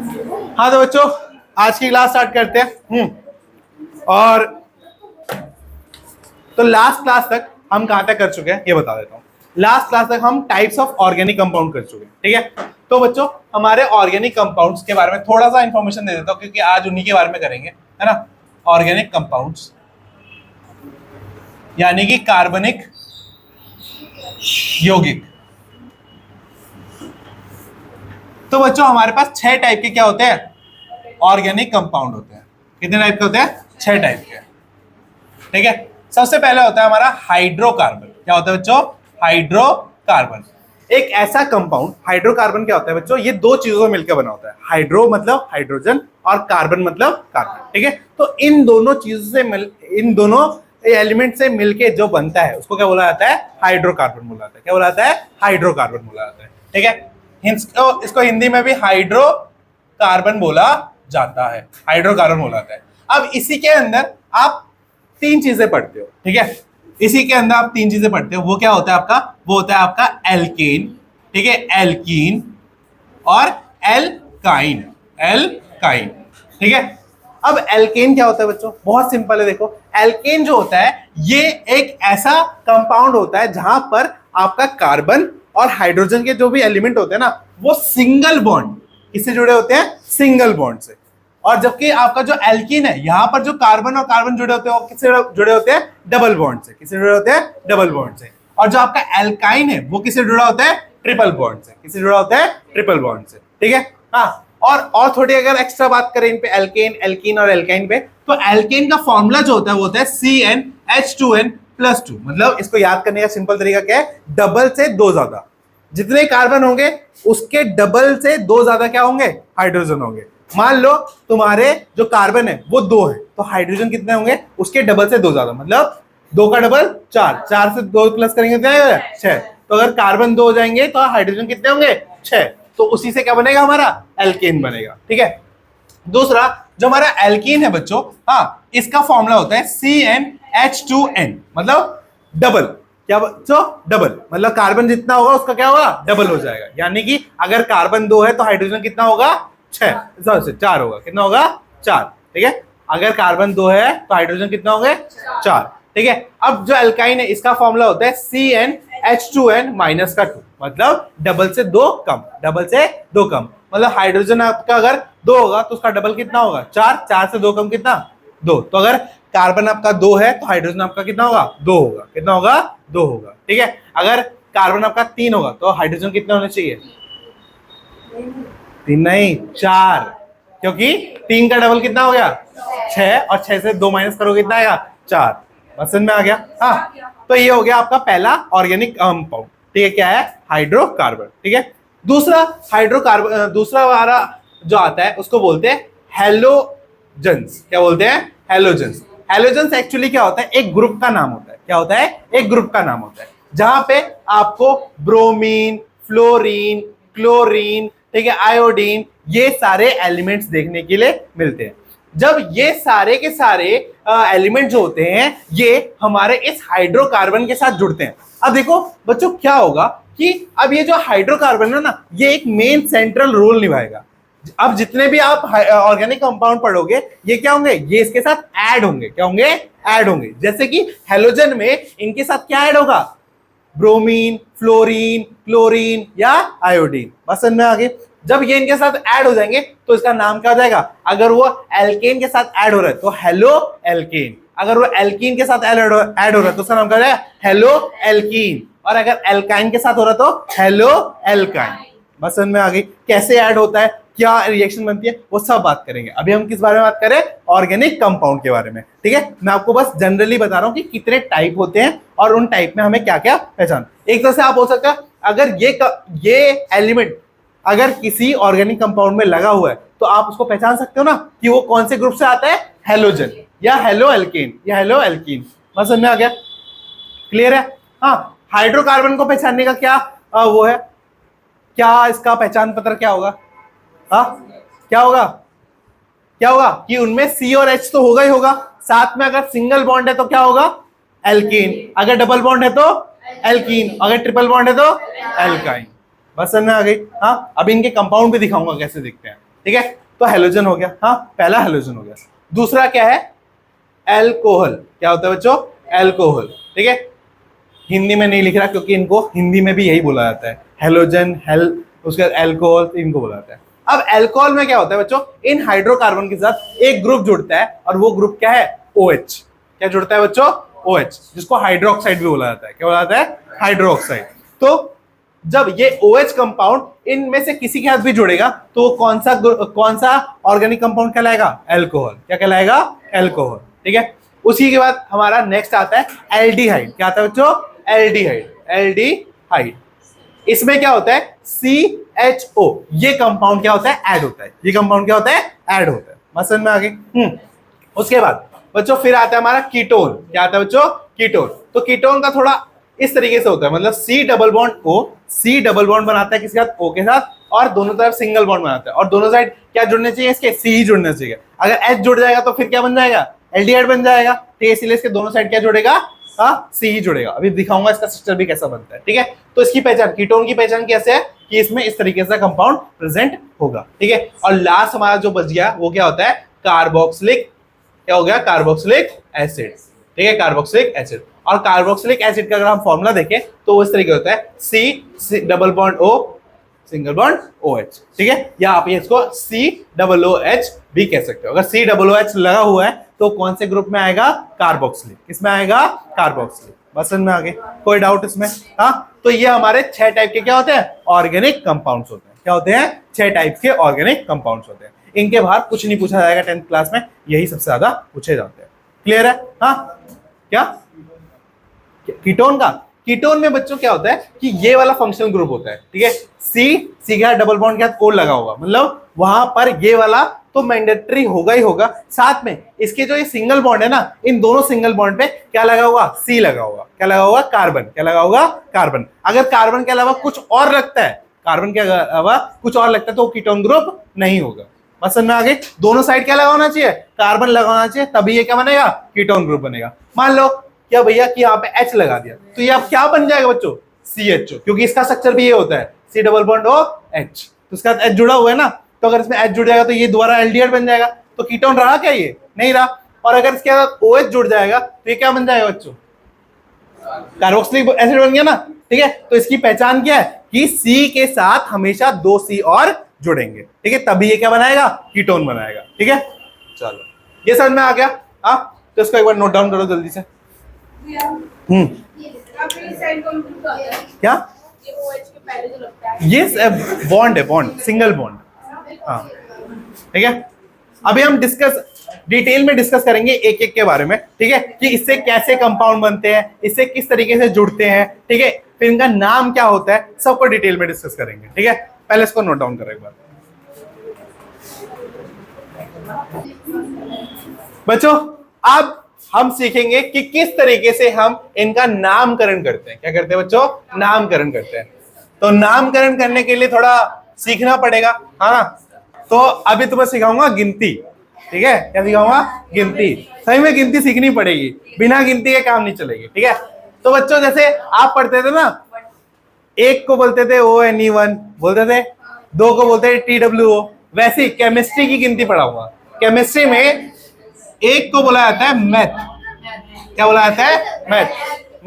हाँ तो बच्चों आज की क्लास स्टार्ट करते हैं। और तो लास्ट क्लास तक हम कहां तक कर चुके हैं ये बता देता हूं। लास्ट क्लास तक हम टाइप्स ऑफ ऑर्गेनिक कंपाउंड कर चुके हैं, ठीक है। तो बच्चों हमारे ऑर्गेनिक कंपाउंड्स के बारे में थोड़ा सा इंफॉर्मेशन दे देता हूं क्योंकि आज उन्हीं के बारे में करेंगे, है ना। ऑर्गेनिक कंपाउंड्स यानी कि कार्बनिक यौगिक। तो बच्चों हमारे पास 6 टाइप के क्या होते हैं, ऑर्गेनिक कंपाउंड होते हैं। कितने टाइप के होते हैं? 6 टाइप के, ठीक है। सबसे पहले होता है हमारा हाइड्रोकार्बन। क्या होता है बच्चों? हाइड्रोकार्बन। एक ऐसा कंपाउंड, हाइड्रोकार्बन क्या होता है बच्चों? ये दो चीजों से मिलकर बना होता है। हाइड्रो मतलब हाइड्रोजन और कार्बन मतलब कार्बन, ठीक है। तो इन दोनों चीजों से इन दोनों एलिमेंट से मिलके जो बनता है उसको क्या बोला जाता है? हाइड्रोकार्बन बोला जाता है। क्या बोला जाता है? हाइड्रोकार्बन बोला जाता है, ठीक है। इसको हिंदी में भी हाइड्रोकार्बन बोला जाता है, हाइड्रोकार्बन बोला जाता है। अब इसी के अंदर आप 3 चीजें पढ़ते हो, ठीक है। इसी के अंदर आप 3 चीजें पढ़ते हो। वो क्या होता है आपका? वो होता है आपका एल्केन, ठीक है, एल्कीन और एल्काइन। एल्काइन, ठीक है। अब एल्केन क्या होता है बच्चों? बहुत सिंपल है, देखो। एल्केन जो होता है ये एक ऐसा कंपाउंड होता है जहां पर आपका कार्बन और हाइड्रोजन के जो भी एलिमेंट होते हैं ना, वो सिंगल बॉन्ड किससे जुड़े होते हैं? सिंगल बॉन्ड से। और जबकि आपका जो एल्कीन है, यहां पर जो कार्बन और कार्बन जुड़े होते हैं वो किससे जुड़े होते हैं? डबल बॉन्ड से। किससे जुड़े होते हैं? डबल बॉन्ड से। और जो आपका एल्काइन है वो किससे जुड़ा होता है? ट्रिपल बॉन्ड से। किससे जुड़ा होता है? ट्रिपल बॉन्ड से, ठीक है। हाँ, और थोड़ी अगर एक्स्ट्रा बात करें इन पे, एल्केन, एल्कीन और एल्काइन पे, तो एल्केन का फॉर्मूला जो होता है वो होता है CnH2n+2। मतलब इसको याद करने का सिंपल तरीका क्या है? डबल से 2 ज्यादा। जितने कार्बन होंगे उसके डबल से 2 ज्यादा क्या होंगे? हाइड्रोजन होंगे। मान लो तुम्हारे जो कार्बन है वो 2 है, तो हाइड्रोजन कितने होंगे? उसके डबल से 2 ज्यादा। मतलब 2 का डबल 4, 4 से 2 प्लस करेंगे तो 6। तो अगर कार्बन 2 हो जाएंगे तो हाइड्रोजन कितने होंगे? 6। तो उसी से क्या बनेगा? हमारा एल्केन बनेगा, ठीक है। दूसरा जो हमारा एल्कीन है बच्चों, हाँ, इसका फॉर्मूला होता है CnH2n। मतलब डबल। क्या बच्चों? डबल। मतलब कार्बन जितना होगा उसका क्या होगा? डबल हो जाएगा। यानी कि अगर कार्बन 2 है तो हाइड्रोजन कितना होगा? 6 से 4 होगा। कितना होगा? 4, ठीक है। अगर कार्बन 2 है तो हाइड्रोजन कितना होंगे? 4, ठीक है। अब जो एल्काइन है इसका फॉर्मूला होता है CnH2n-2। मतलब डबल से 2 कम, डबल से 2 कम। मतलब हाइड्रोजन आपका अगर 2 होगा तो उसका डबल कितना होगा? 4, 4 से 2 कम कितना? 2। तो अगर कार्बन आपका 2 है तो हाइड्रोजन आपका कितना होगा? 2 होगा। कितना होगा? 2 होगा, ठीक है। अगर कार्बन आपका 3 होगा तो हाइड्रोजन कितने होने चाहिए? 3 नहीं, 4। क्योंकि 3 का डबल कितना हो गया? 6, और 6 से 2 माइनस करोगे कितना आएगा? 4। बस में आ गया। हाँ, तो ये हो गया आपका पहला ऑर्गेनिक कंपाउंड, ठीक है। क्या है? हाइड्रोकार्बन, ठीक है। दूसरा हाइड्रोकार्बन, दूसरा वाला जो आता है उसको बोलते हैं हेलोजन्स। क्या बोलते हैं? हेलोजन्स। हेलोजन्स एक्चुअली क्या होता है? एक ग्रुप का नाम होता है। क्या होता है? एक ग्रुप का नाम होता है जहां पे आपको ब्रोमीन, फ्लोरीन, क्लोरीन, ठीक है, आयोडीन, ये सारे एलिमेंट्स देखने के लिए मिलते हैं। जब ये सारे के सारे एलिमेंट जो होते हैं ये हमारे इस हाइड्रोकार्बन के साथ जुड़ते हैं। अब देखो बच्चों क्या होगा कि अब ये जो हाइड्रोकार्बन है ना, ये एक मेन सेंट्रल रोल निभाएगा। अब जितने भी आप ऑर्गेनिक कंपाउंड पढ़ोगे ये क्या होंगे? ये इसके साथ ऐड होंगे। क्या होंगे? ऐड होंगे। जैसे कि हेलोजन में इनके साथ क्या ऐड होगा? ब्रोमीन, फ्लोरीन, क्लोरीन या आयोडीन। बस समझ में आ गई। जब ये इनके साथ ऐड हो जाएंगे तो इसका नाम क्या हो जाएगा? अगर वो एल्केन के साथ ऐड हो रहा है तो हेलो एल्केन। अगर वो एल्कीन के साथ ऐड हो रहा है तो उसका नाम क्या हो जाएगा? Hello alkene. और अगर एल्काइन के साथ हो रहा है तो हेलो एल्काइन। बस समझ में आ गई कैसे ऐड होता है, क्या रिएक्शन बनती है, वो सब बात करेंगे। अभी हम किस बारे में बात करें? ऑर्गेनिक कंपाउंड के बारे में, ठीक है। मैं आपको बस जनरली बता रहा हूं कि कितने टाइप होते हैं और उन टाइप में हमें क्या क्या पहचान। एक तरह से आप हो सकता है अगर ये एलिमेंट अगर किसी ऑर्गेनिक कंपाउंड में लगा हुआ है तो आप उसको पहचान सकते हो ना कि वो कौन से ग्रुप से आता है? हेलोजन या हेलो एल्केन या हेलो एल्कीन। बस समझ में आ गया? क्लियर है? हाँ, हाइड्रोकार्बन को पहचानने का क्या वो है, क्या इसका पहचान पत्र क्या होगा? हाँ, क्या होगा? क्या होगा कि उनमें C और H तो होगा ही होगा, साथ में अगर सिंगल बॉन्ड है तो क्या होगा? एल्कीन। अगर डबल बॉन्ड है तो एल्कीन, अगर ट्रिपल बॉन्ड है तो एल्काइन। बस समझ में आ गई? हाँ, अब इनके कंपाउंड भी दिखाऊंगा कैसे दिखते हैं। ठीक है, तो हेलोजन हो गया, हाँ पहला हेलोजन हो गया। दूसरा क्या है, एल्कोहल। क्या होता है बच्चों, एल्कोहल। ठीक है, हिंदी में नहीं लिख रहा क्योंकि इनको हिंदी में भी यही बोला जाता है, हेलोजन, उसके बाद एल्कोहल, इनको बोला जाता है। अब एल्कोहल में क्या होता है बच्चों, इन हाइड्रोकार्बन के साथ एक ग्रुप जुड़ता है और वो ग्रुप क्या है, OH। क्या जुड़ता है बच्चों, OH, जिसको हाइड्रोक्साइड भी बोला जाता है। क्या बोला जाता है, हाइड्रोक्साइड। तो जब ये OH कंपाउंड इनमें से किसी के साथ भी जुड़ेगा तो कौन सा ऑर्गेनिक कंपाउंड कहलाएगा, एल्कोहल। क्या कहलाएगा, एल्कोहल। ठीक है, उसी के बाद हमारा नेक्स्ट आता है एल्डिहाइड। क्या आता है बच्चों, एल्डिहाइड। एल्डिहाइड, इसमें क्या होता है, CHO। ये कंपाउंड क्या होता है, ऐड होता है। ये कंपाउंड क्या होता है, ऐड होता है। मसलन में आगे उसके बाद बच्चों फिर आता है हमारा कीटोन। क्या आता है बच्चों, कीटोन। तो कीटोन का थोड़ा इस तरीके से होता है, मतलब C double bond O, C double bond बनाता है किसके साथ, O के साथ, और दोनों तरफ सिंगल बॉन्ड बनाता है। और दोनों साइड क्या जुड़ने चाहिए, इसके C ही जुड़ने चाहिए। अगर H जुड़ जाएगा तो फिर क्या बन जाएगा, एल्डिहाइड बन जाएगा। तो इसलिए इसके दोनों साइड क्या जुड़ेगा, C ही जुड़ेगा। अभी दिखाऊंगा इसका स्ट्रक्चर भी कैसा बनता है। ठीक है, तो इसकी पहचान, कीटोन की पहचान कैसे है कि इसमें इस तरीके से कंपाउंड प्रेजेंट होगा। ठीक है, और लास्ट हमारा जो बच गया वो क्या होता है, कार्बोक्सिलिक। क्या हो गया, कार्बोक्सिलिक एसिड। ठीक है, कार्बोक्सिलिक एसिड। और कार्बोक्सिलिक एसिड का अगर हम फॉर्मूला देखें तो वो इस तरीके होता है, C double bond O single bond OH। ठीक है, या आप इसको COOH भी कह सकते हो। अगर COOH लगा हुआ है तो कौन से ग्रुप में आएगा, कार्बोक्सिलिक। किसमें आएगा, कार्बोक्सिलिक। बस समझ में आ गए, कोई डाउट इसमें, हाँ। तो ये हमारे 6 टाइप के क्या होते हैं, ऑर्गेनिक कंपाउंड्स होते हैं। क्या होते हैं, 6 टाइप के ऑर्गेनिक कंपाउंड्स होते हैं। इनके बाहर कुछ नहीं पूछा जाएगा 10th क्लास में, यही सबसे ज्यादा पूछे जाते हैं। क्लियर है, हाँ। क्या कीटोन का, कीटोन में बच्चों क्या होता है कि ये वाला फंक्शनल ग्रुप होता है। ठीक है, सी के डबल बॉन्ड के साथ कोड लगा होगा, मतलब वहां पर ये वाला तो मैंडेटरी होगा ही होगा। साथ में इसके जो ये सिंगल बॉन्ड है ना, इन दोनों सिंगल बॉन्ड पे क्या लगा होगा, C लगा होगा। क्या लगा होगा, कार्बन। क्या लगा होगा, कार्बन। अगर कार्बन के अलावा कुछ और लगता है, कार्बन के अलावा कुछ और लगता है तो कीटोन ग्रुप नहीं होगा। बस समझ में आ गई, दोनों साइड क्या लगा होना चाहिए, कार्बन लगा होना चाहिए, तभी ये क्या बनेगा, कीटोन ग्रुप बनेगा। मान लो क्या भैया कि यहाँ पे H लगा दिया तो ये अब क्या बन जाएगा बच्चों, CHO, क्योंकि इसका स्ट्रक्चर भी ये होता है, C double bond O H। तो इसका H जुड़ा हुआ है ना, तो अगर इसमें H जुड़ जाएगा तो ये दोबारा एल्डिहाइड बन जाएगा। तो कीटोन रहा क्या, ये नहीं रहा। और अगर इसके साथ OH जुड़ जाएगा तो ये क्या बन जाएगा बच्चों, कार्बोक्सिलिक एसिड बन गया ना। ठीक है, तो इसकी पहचान क्या है कि C के साथ हमेशा 2 C और जुड़ेंगे। ठीक है, तभी ये क्या बनाएगा, कीटोन बनाएगा। ठीक है, चलो ये समझ में आ गया। हाँ, तो इसको एक बार नोट डाउन करो जल्दी से। क्या, ये बॉन्ड है, बॉन्ड, सिंगल बॉन्ड। हाँ, ठीक है, अभी हम डिटेल में डिस्कस करेंगे एक एक के बारे में। ठीक है, कि इससे कैसे कंपाउंड बनते हैं, इससे किस तरीके से जुड़ते हैं। ठीक है, फिर इनका नाम क्या होता है, सबको डिटेल में डिस्कस करेंगे। ठीक है, पहले इसको नोट डाउन करो एक बार बच्चों। अब हम सीखेंगे कि किस तरीके से हम इनका नामकरण करते हैं। क्या करते हैं बच्चों, नामकरण करते हैं। तो नामकरण करने के लिए थोड़ा सीखना पड़ेगा, हाँ ना। तो अभी तुम्हें सिखाऊंगा गिनती। ठीक है, क्या सिखाऊंगा, गिनती। सही में गिनती सीखनी पड़ेगी, बिना गिनती के काम नहीं चलेगी। ठीक है, तो बच्चों जैसे आप पढ़ते थे ना, 1 को बोलते थे ONE1 बोलते थे, 2 को बोलते थे TWO, वैसे केमिस्ट्री की गिनती पढ़ाऊंगा। केमिस्ट्री में 1 को बोला जाता है मैथ। क्या बोला जाता है, मैथ।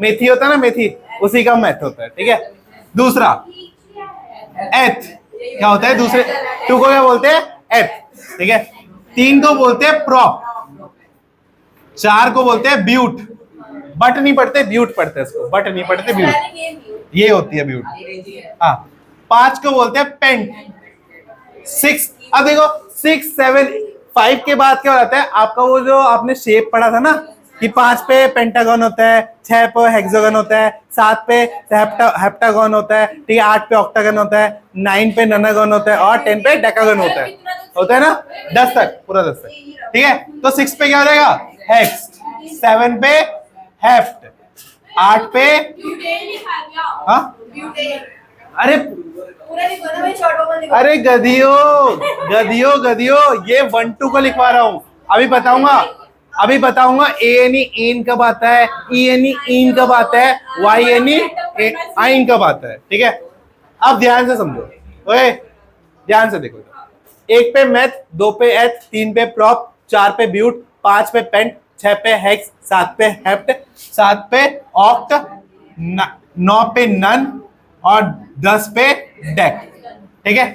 मेथी होता है ना, मेथी, उसी का मैथ होता है। ठीक है, दूसरा एथ, क्या होता है दूसरे, 2 को क्या बोलते हैं, एथ। ठीक है, 3 को बोलते हैं प्रॉप, 4 को बोलते हैं ब्यूट। बट नहीं पढ़ते, ब्यूट पढ़ते हैं इसको, बट नहीं पढ़ते, ब्यूट, ये होती है ब्यूट। हाँ, 5 को बोलते हैं पेंट। 6, अब देखो 6, 7, 5 के बाद क्या हो जाता है आपका, वो जो आपने शेप पढ़ा था ना कि 5 पे पेंटागन होता है, 6 पे हेक्सागन होता है, 7 पे हेप्टागन होता है, ठीक है, 8 पे ऑक्टागन होता है, 9 पे ननागन होता है और 10 पे डेकागन होता है ना, 10 तक, पूरा 10 तक। ठीक है, तो 6 पे क्या हो जाएगा, हेक्स, 7 पे हेफ्ट, 8 पे, हाँ, अरे गधियो, ये 1 2 को लिखवा रहा हूं। अभी बताऊंगा ANE इन कब आता है, ENE इन कब आता है, YNE आइन कब आता है। ठीक है, अब ध्यान से समझो, ओए ध्यान से देखो। 1 पे मैथ, 2 पे एथ, 3 पे प्रॉप, 4 पे ब्यूट, 5 पे पेंट, 6 पे हेक्स, 7 पे हेप्ट, 7 पे ऑक्ट, 9 पे नन और 10 पे डेक। ठीक है।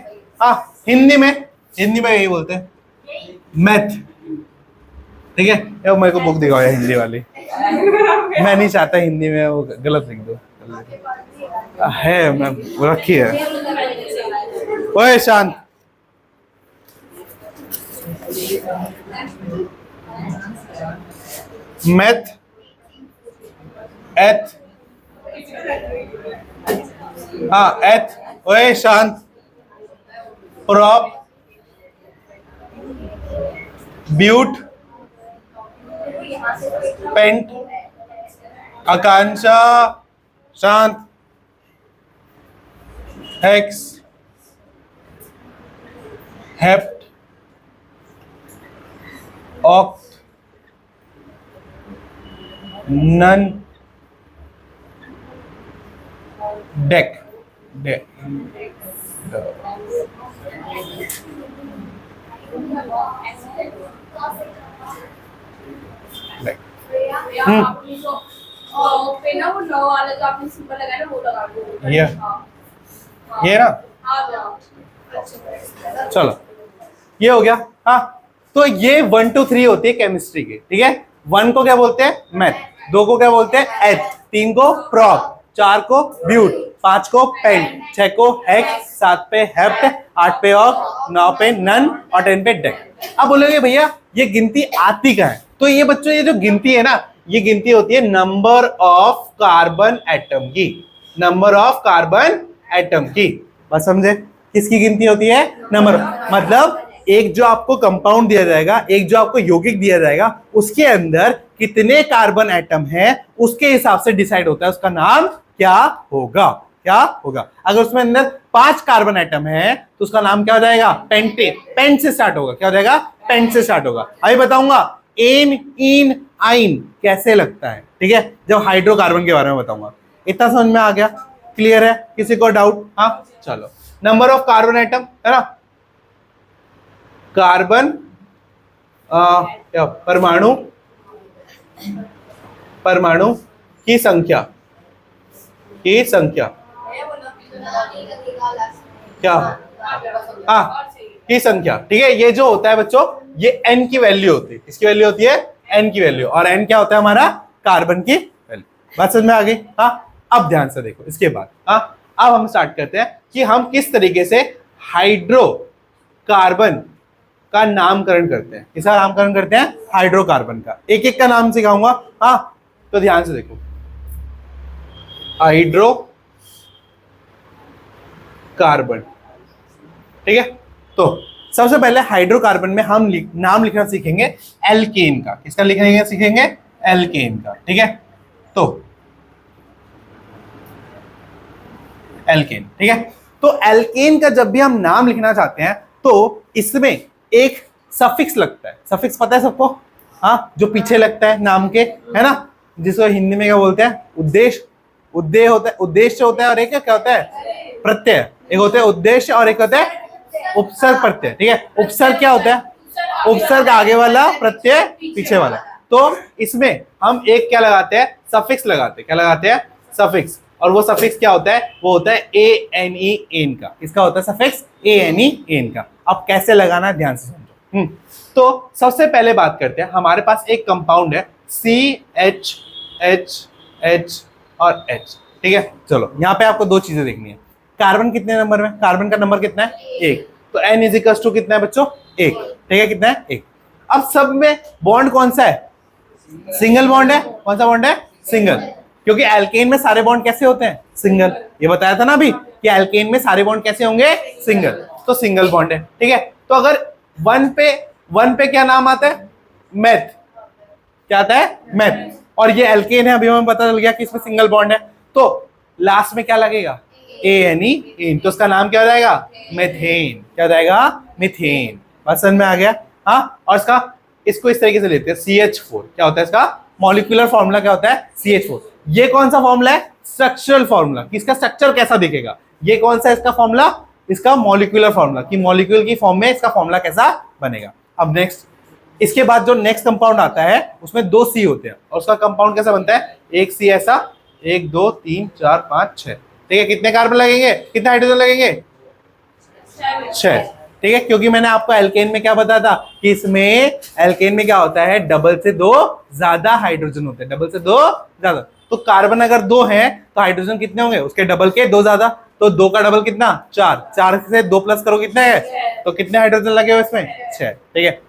हाँ, हिंदी में यही बोलते हैं मैथ। ठीक है, ये मेरे को बुक दिखाओ यार हिंदी वाली, मैं नहीं चाहता हिंदी में वो गलत लिख दो। है मैं रखी है। ओए शांत। मैथ, एथ, हाँ एथ, ओए शांत, प्रॉप, ब्यूट, पेंट, आकांक्षा, शांत, hex, hept, oct, non, dec. Dec ये ना, चलो ये हो गया। हाँ, तो ये 1 2 3 होती है केमिस्ट्री की। ठीक है, 1 को क्या बोलते हैं मैथ, 2 को क्या बोलते हैं एथ, 3 को प्रॉप, 4 को ब्यूट, 5 को पेंट, 6 को हेक्स, 7 पे हेप्ट, 8 पे ऑक्ट, 9 पे नन और 10 पे डेक। अब बोलोगे भैया ये गिनती आती कहाँ है? तो ये बच्चों ये जो गिनती है ना, ये गिनती होती है नंबर ऑफ कार्बन एटम की। नंबर ऑफ कार्बन एटम की बस समझे, किसकी गिनती होती है? नंबर। मतलब एक जो आपको कंपाउंड दिया जाएगा, एक जो आपको यौगिक दिया जाएगा, उसके अंदर कितने कार्बन एटम है उसके हिसाब से डिसाइड होता है उसका नाम क्या होगा। क्या होगा? अगर उसमें अंदर 5 कार्बन एटम है तो उसका नाम क्या हो जाएगा? पेंटेन। पेंट से स्टार्ट होगा। क्या हो जाएगा? पेंट से स्टार्ट होगा। अभी बताऊंगा एन, इन, आइन कैसे लगता है। ठीक है, जब हाइड्रोकार्बन के बारे में बताऊंगा। इतना समझ में आ गया? क्लियर है? किसी को डाउट? हाँ चलो, नंबर ऑफ कार्बन एटम है ना, कार्बन क्या परमाणु, परमाणु की संख्या, की संख्या क्या? हाँ की संख्या। ठीक है, ये जो होता है बच्चों ये n की वैल्यू होती है। किसकी वैल्यू होती है? n की वैल्यू। और n क्या होता है हमारा? कार्बन की वैल्यू। बात समझ में आ गई? हाँ, अब ध्यान से देखो इसके बाद। हाँ, अब हम स्टार्ट करते हैं कि हम किस तरीके से हाइड्रोकार्बन का नामकरण करते हैं। किसका नामकरण करते हैं? हाइड्रोकार्बन का। एक एक का नाम सिखाऊंगा। हाँ, तो ध्यान से देखो, हाइड्रो कार्बन। ठीक है, तो सबसे पहले हाइड्रोकार्बन में हम नाम लिखना सीखेंगे एल्केन का। किसका लिखना सीखेंगे? एल्केन का। ठीक है, तो एल्केन। ठीक है, तो एल्केन का जब भी हम नाम लिखना चाहते हैं तो इसमें एक सफिक्स लगता है। सफिक्स पता है सबको? हाँ, जो पीछे लगता है नाम के, है ना, जिसको हिंदी में क्या बोलते हैं? उद्देश्य। उद्देश्य होता है, उद्देश्य होता है, और एक क्या होता है? प्रत्यय। एक होता है उद्देश्य और एक होता है उपसर्ग प्रत्यय। ठीक है, उपसर्ग क्या होता है? उपसर्ग आगे वाला, प्रत्यय पीछे वाला। तो इसमें हम एक क्या लगाते हैं? सफिक्स लगाते हैं। क्या लगाते हैं? सफिक्स। और वो सफिक्स क्या होता है? वो होता है ANE, एन का। किसका होता है सफिक्स? ANE, एन का। अब कैसे लगाना है ध्यान से समझो। तो सबसे पहले बात करते हैं, हमारे पास एक कंपाउंड है CH और H। ठीक है, चलो यहाँ पे आपको दो चीजें देखनी है। कार्बन कितने नंबर में? कार्बन का नंबर कितना है? 1। तो N इज टू कितना है बच्चों? 1। ठीक है, कितना है? 1। अब सब में बॉन्ड कौन सा है? सिंगल बॉन्ड है। कौन सा बॉन्ड है? सिंगल। क्योंकि एल्केन में सारे बॉन्ड कैसे होते हैं? सिंगल। ये बताया था ना अभी कि एल्केन में सारे बॉन्ड कैसे होंगे? सिंगल। तो सिंगल बॉन्ड है। ठीक है, तो अगर 1 पे क्या नाम आता है? मेथ। क्या आता है? मेथ। और ये एल्केन है, अभी हमें पता चल गया कि इसमें सिंगल बॉन्ड है। तो लास्ट में क्या लगेगा? ANE, ane. तो उसका नाम क्या हो जाएगा? मेथेन। क्या हो जाएगा? मीथेन। बात समझ में आ गया? हाँ, और इसको इस तरीके से लेते हैं CH4। क्या होता है इसका मॉलिक्यूलर फॉर्मूला? क्या होता है? CH4। ये कौन सा फॉर्मूला है? Structural formula. इसका स्ट्रक्चर कैसा दिखेगा? ये कौन सा इसका फॉर्मूला? इसका मॉलिक्यूलर फॉर्मूला कि मॉलिक्यूल की फॉर्म में इसका फॉर्मूला कैसा बनेगा। अब नेक्स्ट, इसके बाद जो नेक्स्ट कंपाउंड आता है उसमें 2 C होते हैं और उसका कंपाउंड कैसा बनता है, एक C ऐसा, 1 2 3 4 5 6, ठीक है। कितने कार्बन लगेंगे, कितने हाइड्रोजन लगेंगे, 6, ठीक है। क्योंकि मैंने आपको एल्केन में क्या बताया था कि इसमें एल्केन में क्या होता है, डबल से 2 ज्यादा हाइड्रोजन होते हैं, डबल से 2 ज्यादा। तो कार्बन अगर 2 है तो हाइड्रोजन कितने होंगे, उसके डबल के 2 ज्यादा, तो 2 का डबल कितना, 4, 4 से 2 प्लस करो कितने है, तो कितने हाइड्रोजन लगे हुए इसमें, 6, ठीक है।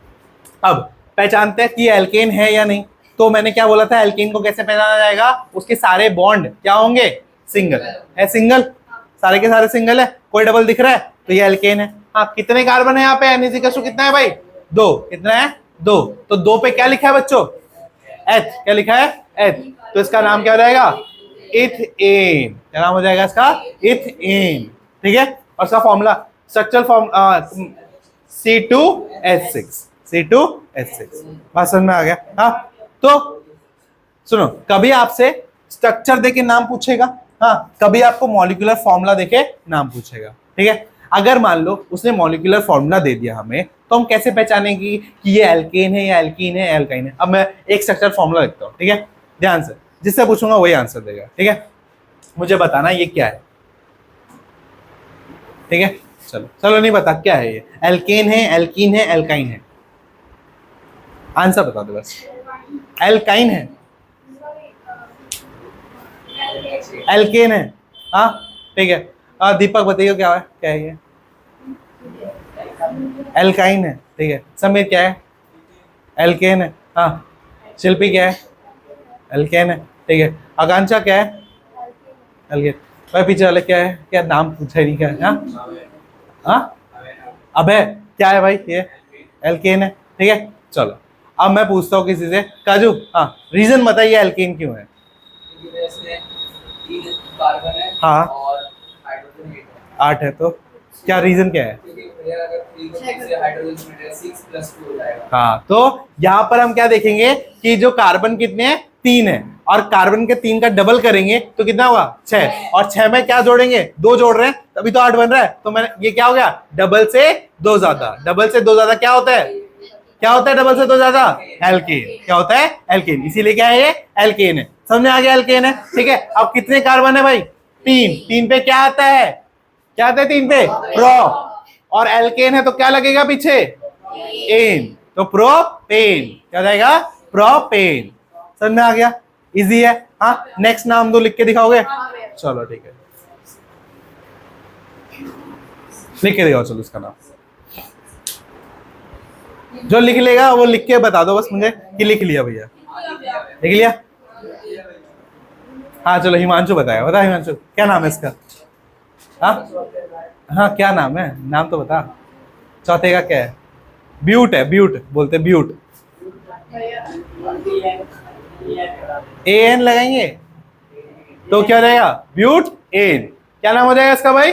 अब पहचानते हैं कि एल्केन है या नहीं। तो मैंने क्या बोला था, एल्केन को कैसे पहचाना जाएगा, उसके सारे बॉन्ड क्या होंगे, सिंगल है, सिंगल, सारे के सारे सिंगल है, कोई डबल दिख रहा है तो ये एल्केन है। हाँ, कितने कार्बन है यहाँ पे, N= कितना है भाई, 2, कितना है 2, तो 2 पे क्या लिखा है बच्चों, H, क्या लिखा है H, तो इसका नाम क्या हो जाएगा, इथेन, क्या नाम हो जाएगा इसका, इथेन, ठीक है। और इसका formula, structural form C2H6, C2H6, बात समझ में आ गया। हाँ, तो सुनो, कभी आपसे स्ट्रक्चर देके नाम पूछेगा, हाँ, कभी आपको मॉलिक्यूलर फॉर्मूला देके नाम पूछेगा, ठीक है। अगर मान लो उसने मॉलिक्यूलर फॉर्मूला दे दिया हमें, तो हम कैसे पहचानेंगे कि ये एल्केन है या एल्कीन है, एल्काइन है। अब मैं एक स्ट्रक्चर फॉर्मूला लिखता हूँ, ठीक है, ध्यान से, जिससे पूछूंगा वही आंसर देगा, ठीक है। मुझे बताना ये क्या है, ठीक है। चलो चलो, नहीं बता क्या है ये, एल्केन है, एल्कीन है, एल्काइन है, आंसर बता दो बस। एल्काइन है, एल्केन है, हाँ, ठीक है। दीपक बताइए क्या है, क्या है ये, एल्काइन है, ठीक है। समीर क्या है, एल्केन है, हाँ। शिल्पी क्या है, एल्केन है, ठीक है। आकांक्षा क्या है, एल्केन। भाई पीछे वाले क्या है, क्या नाम पूछा ही नहीं, क्या है, हाँ, अबे क्या है भाई, ये एल्केन है, ठीक है। चलो अब मैं पूछता हूँ किसी से, काजू, हाँ, रीजन बताइए एल्केन क्यों है। कार्बन है, हाँ, और हाइड्रोजन 8 है, तो क्या रीजन क्या है, हाँ, तो यहाँ पर हम क्या देखेंगे कि जो कार्बन कितने हैं, 3 है, और कार्बन के 3 का डबल करेंगे तो कितना होगा, 6, और 6 में क्या जोड़ेंगे, 2 जोड़ रहे हैं तभी तो 8 बन रहा है। तो मैंने ये क्या हो गया, डबल से 2 ज्यादा, डबल से 2 ज्यादा क्या होता है, क्या होता है डबल से 2 ज्यादा, एल्केन, क्या होता है, एल्केन, इसीलिए क्या है ये, एल्केन है। समझ में आ गया, एल्केन है, ठीक है। अब कितने कार्बन है भाई, 3, 3 पे क्या आता है, क्या आता है 3 पे, प्रो, और एल्केन है तो क्या लगेगा पीछे, एन, तो प्रोपेन, क्या हो जाएगा, प्रोपेन। समझ में आ गया, इजी है। हाँ, नेक्स्ट नाम दो, लिख के दिखाओगे, चलो ठीक है, लिख के दिखाओ, चलो इसका नाम जो लिख लेगा वो लिख के बता दो बस मुझे कि लिख लिया भैया, लिख लिया। हाँ चलो, हिमांशु बताएगा, बता हिमांशु क्या नाम है इसका, हाँ हाँ, क्या नाम है, नाम तो बता, चौथे का क्या है, ब्यूट है, ब्यूट बोलते, ब्यूट, एन लगाएंगे तो क्या रहेगा, ब्यूट एन, क्या नाम हो जाएगा इसका भाई,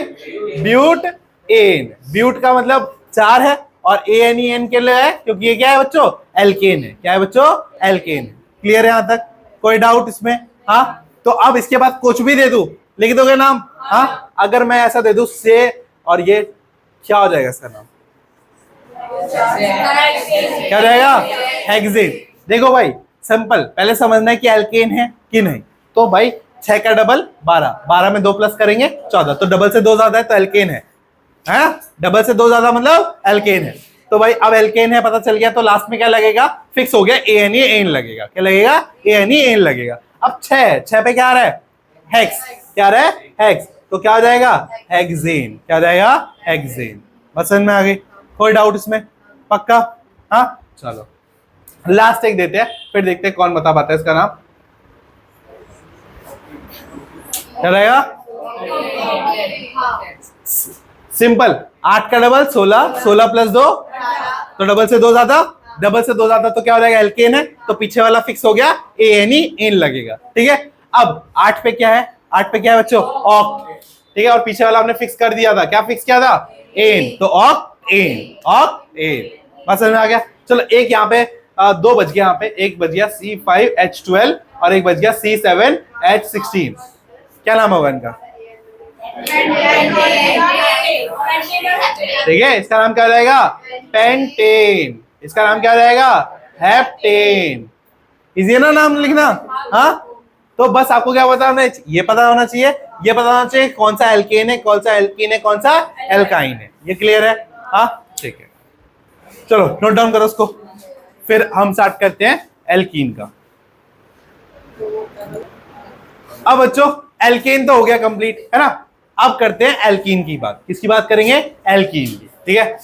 ब्यूट एन। ब्यूट का मतलब 4 है और एन के लिए है क्योंकि ये क्या है बच्चों, एल्केन है, क्या है बच्चों, एल्केन है। क्लियर है यहाँ तक, कोई डाउट इसमें, हाँ। तो अब इसके बाद कुछ भी दे दूं, लिख दोगे नाम, हाँ। अगर मैं ऐसा दे दूं से, और ये क्या हो जाएगा इसका नाम, क्या हो जाएगा, हेक्सेन। देखो भाई सिंपल, पहले समझना है कि एल्केन है कि नहीं। तो भाई 6 का डबल 12, 12 में 2 प्लस करेंगे 14, तो डबल से 2 ज्यादा है तो एल्केन है, डबल से 2 ज्यादा मतलब एल्केन है। तो भाई अब एल्केन है पता चल गया, तो लास्ट में क्या लगेगा, फिक्स हो गया, एन लगेगा, क्या लगेगा, एन लगेगा। अब 6 पे क्या आ रहा है, हेक्स, क्या आ रहा है, हेक्स, तो क्या हो जाएगा, हेक्सेन, क्या हो जाएगा, हेक्सेन। बस समझ में आ गई, कोई डाउट इसमें, पक्का, हाँ। चलो लास्ट एक देते हैं, फिर देखते हैं कौन बता पाता है इसका नाम, क्या रहेगा, सिंपल, 8 का डबल 16, 16 प्लस 2 तो डबल से 2 ज्यादा, डबल से 2 ज्यादा तो क्या हो जाएगा, एल्केन है, तो पीछे वाला फिक्स हो गया, एन लगेगा, ठीक है। अब 8 पे क्या है, 8 पे क्या है बच्चों, ऑक्ट, ठीक है, और पीछे वाला हमने फिक्स कर दिया था, क्या फिक्स किया था, एन, तो ऑक्ट एन, ऑक्ट एन। बस समझ में आ गया। चलो एक यहाँ पे 2 बच गया, यहाँ पे एक बच गया C5H12 और एक बच गया C7H16, क्या नाम होगा इनका, ठीक है, इसका नाम क्या हो जाएगा? पेंटेन। इसका नाम क्या हो जाएगा? हेप्टेन। इजी है ना नाम लिखना? हाँ, तो बस आपको क्या पता होना चाहिए? ये पता होना चाहिए, ये पता होना चाहिए कौन सा एल्केन है, कौन सा एल्कीन है, कौन सा एल्काइन है। ये क्लियर है? हाँ, ठीक है, चलो नोट डाउन करो उसको। फिर हम स्टार्ट करते हैं एल्कीन का। अब बच्चों एल्केन तो हो गया कंप्लीट, है ना? अब करते हैं एल्कीन की बात। किसकी बात करेंगे? एल्कीन की। ठीक है,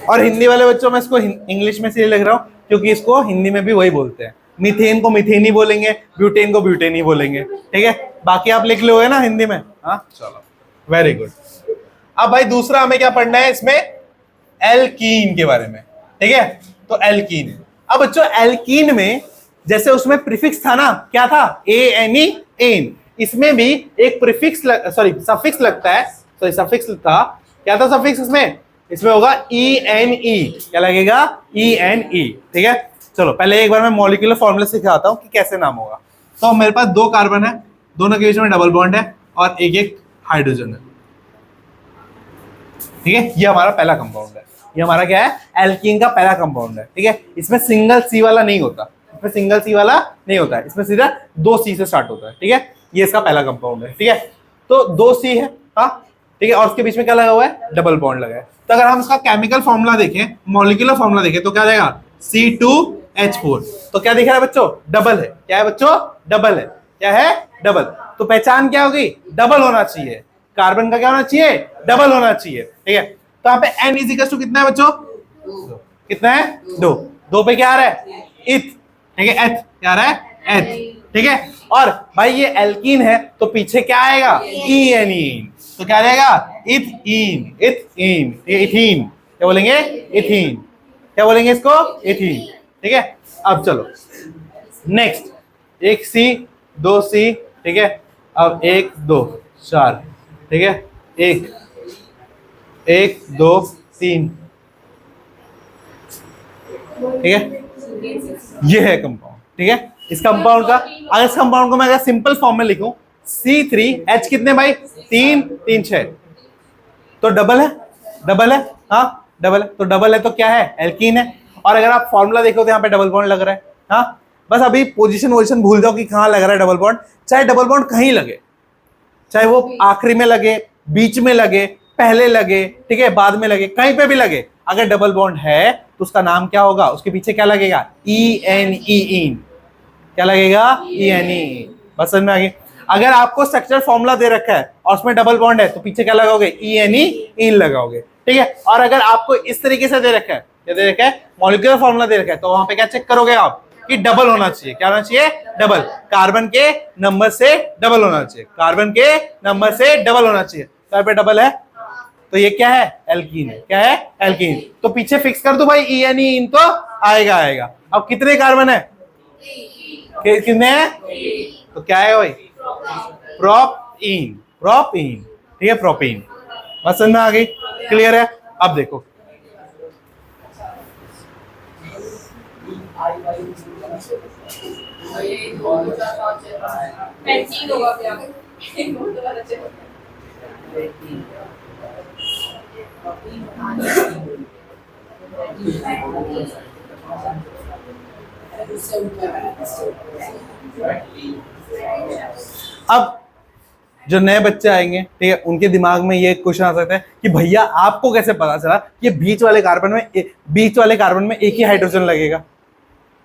और हिंदी वाले बच्चों, मैं इसको इंग्लिश में इसलिए लिख रहा हूं क्योंकि इसको हिंदी में भी वही बोलते हैं। मीथेन को मीथेन ही बोलेंगे, ब्यूटेन को ब्यूटेन ही बोलेंगे। ठीक है, बाकी आप लिख लोगे ना हिंदी में? हाँ, चलो, वेरी गुड। अब भाई दूसरा हमें क्या पढ़ना है इसमें? एल्कीन के बारे में। ठीक है, तो एल्कीन। अब बच्चों एल्कीन में जैसे उसमें प्रीफिक्स था ना, क्या था? ANE, ane. इसमें भी एक प्रीफिक्स सफिक्स लगता है। सफिक्स था, क्या था सफिक्स इसमें? इसमें होगा ENE। क्या लगेगा? ENE। ठीक है, चलो पहले एक बार मैं मॉलिक्यूलर फॉर्मूला सिखाता हूं कि कैसे नाम होगा। तो मेरे पास 2 कार्बन है, दोनों के बीच में डबल बॉन्ड है और एक एक हाइड्रोजन है। ठीक है, ये हमारा पहला कंपाउंड है। ये हमारा क्या है? एल्कीन का पहला कंपाउंड है। ठीक है, इसमें सिंगल सी वाला नहीं होता, इसमें सिंगल सी वाला नहीं होता है, इसमें सीधा 2 सी से स्टार्ट होता है। ठीक है, ये इसका पहला कंपाउंड है। ठीक है, तो 2 सी है। हाँ, ठीक है, और उसके बीच में क्या लगा हुआ है? डबल बॉन्ड लगा है। तो अगर हम इसका केमिकल फॉर्मूला देखें, मॉलिक्यूलर फॉर्मूला देखें, तो क्या जाएगा? C2H4। तो क्या दिख रहा है बच्चों? डबल है। क्या है बच्चों? डबल है। क्या है? डबल। तो पहचान क्या होगी? डबल होना चाहिए। कार्बन का क्या होना चाहिए? डबल होना चाहिए। ठीक है, तो यहाँ पे N इज टू कितना है बच्चों? कितना है? 2। 2 पे क्या आ रहा है? इथ। ठीक है, एथ। क्या आ रहा है? एथ। ठीक है, और भाई ये एल्कीन है तो पीछे क्या आएगा? ENE। तो क्या रहेगा? इथीन। Ethene, ethene. क्या बोलेंगे? इथीन। क्या बोलेंगे इसको? इथीन। ठीक है, अब चलो नेक्स्ट। 1 C 2 C। ठीक है, अब 1 2 4। ठीक है, 1 1 2 3। ठीक है, ये है कंपाउंड। ठीक है, इस कंपाउंड का, अगर इस कंपाउंड को मैं अगर सिंपल फॉर्म में लिखूं, C3H कितने भाई? 3 3 6। तो डबल है, डबल है। हाँ, डबल है। तो डबल है तो क्या है? एल्कीन है। और अगर आप फॉर्मूला देखो तो यहाँ पे डबल बॉन्ड लग रहा है। हाँ, बस अभी पोजीशन भूल जाओ कि कहाँ लग रहा है डबल बॉन्ड। चाहे डबल बॉन्ड कहीं लगे, चाहे वो आखिरी में लगे, बीच में लगे, पहले लगे, ठीक है, बाद में लगे, कहीं पे भी लगे, अगर डबल बॉन्ड है तो उसका नाम क्या होगा? उसके पीछे क्या लगेगा? ENE। क्या लगेगा? ENE। बस समझ में आ गई? अगर आपको स्ट्रक्चर फॉर्मूला दे रखा है और उसमें डबल बॉन्ड है तो पीछे क्या लगाओगे? ENE, इन लगाओगे। ठीक है, और अगर आपको इस तरीके से दे रखा है, क्या दे रखा है? मॉलिक्यूलर फॉर्मूला दे रखा है, तो वहां पे क्या चेक करोगे आप? कि डबल होना चाहिए। क्या होना चाहिए? डबल। कार्बन के नंबर से डबल होना चाहिए। कार्बन के नंबर से डबल होना चाहिए। तो यहाँ पे डबल है, तो ये क्या है? एल्कीन है। क्या है? एल्कीन। तो पीछे फिक्स कर दो भाई, ENE, इन तो आएगा आएगा। अब कितने कार्बन है? कितने हैं? तो क्या है भाई? प्रोपीन। प्रोपीन। ठीक है, प्रोपीन। बस समझ में आ गई? क्लियर है? अब देखो, अब जो नए बच्चे आएंगे, ठीक है, उनके दिमाग में ये क्वेश्चन आ सकता है कि भैया आपको कैसे पता चला कि बीच वाले कार्बन में एक ही हाइड्रोजन लगेगा?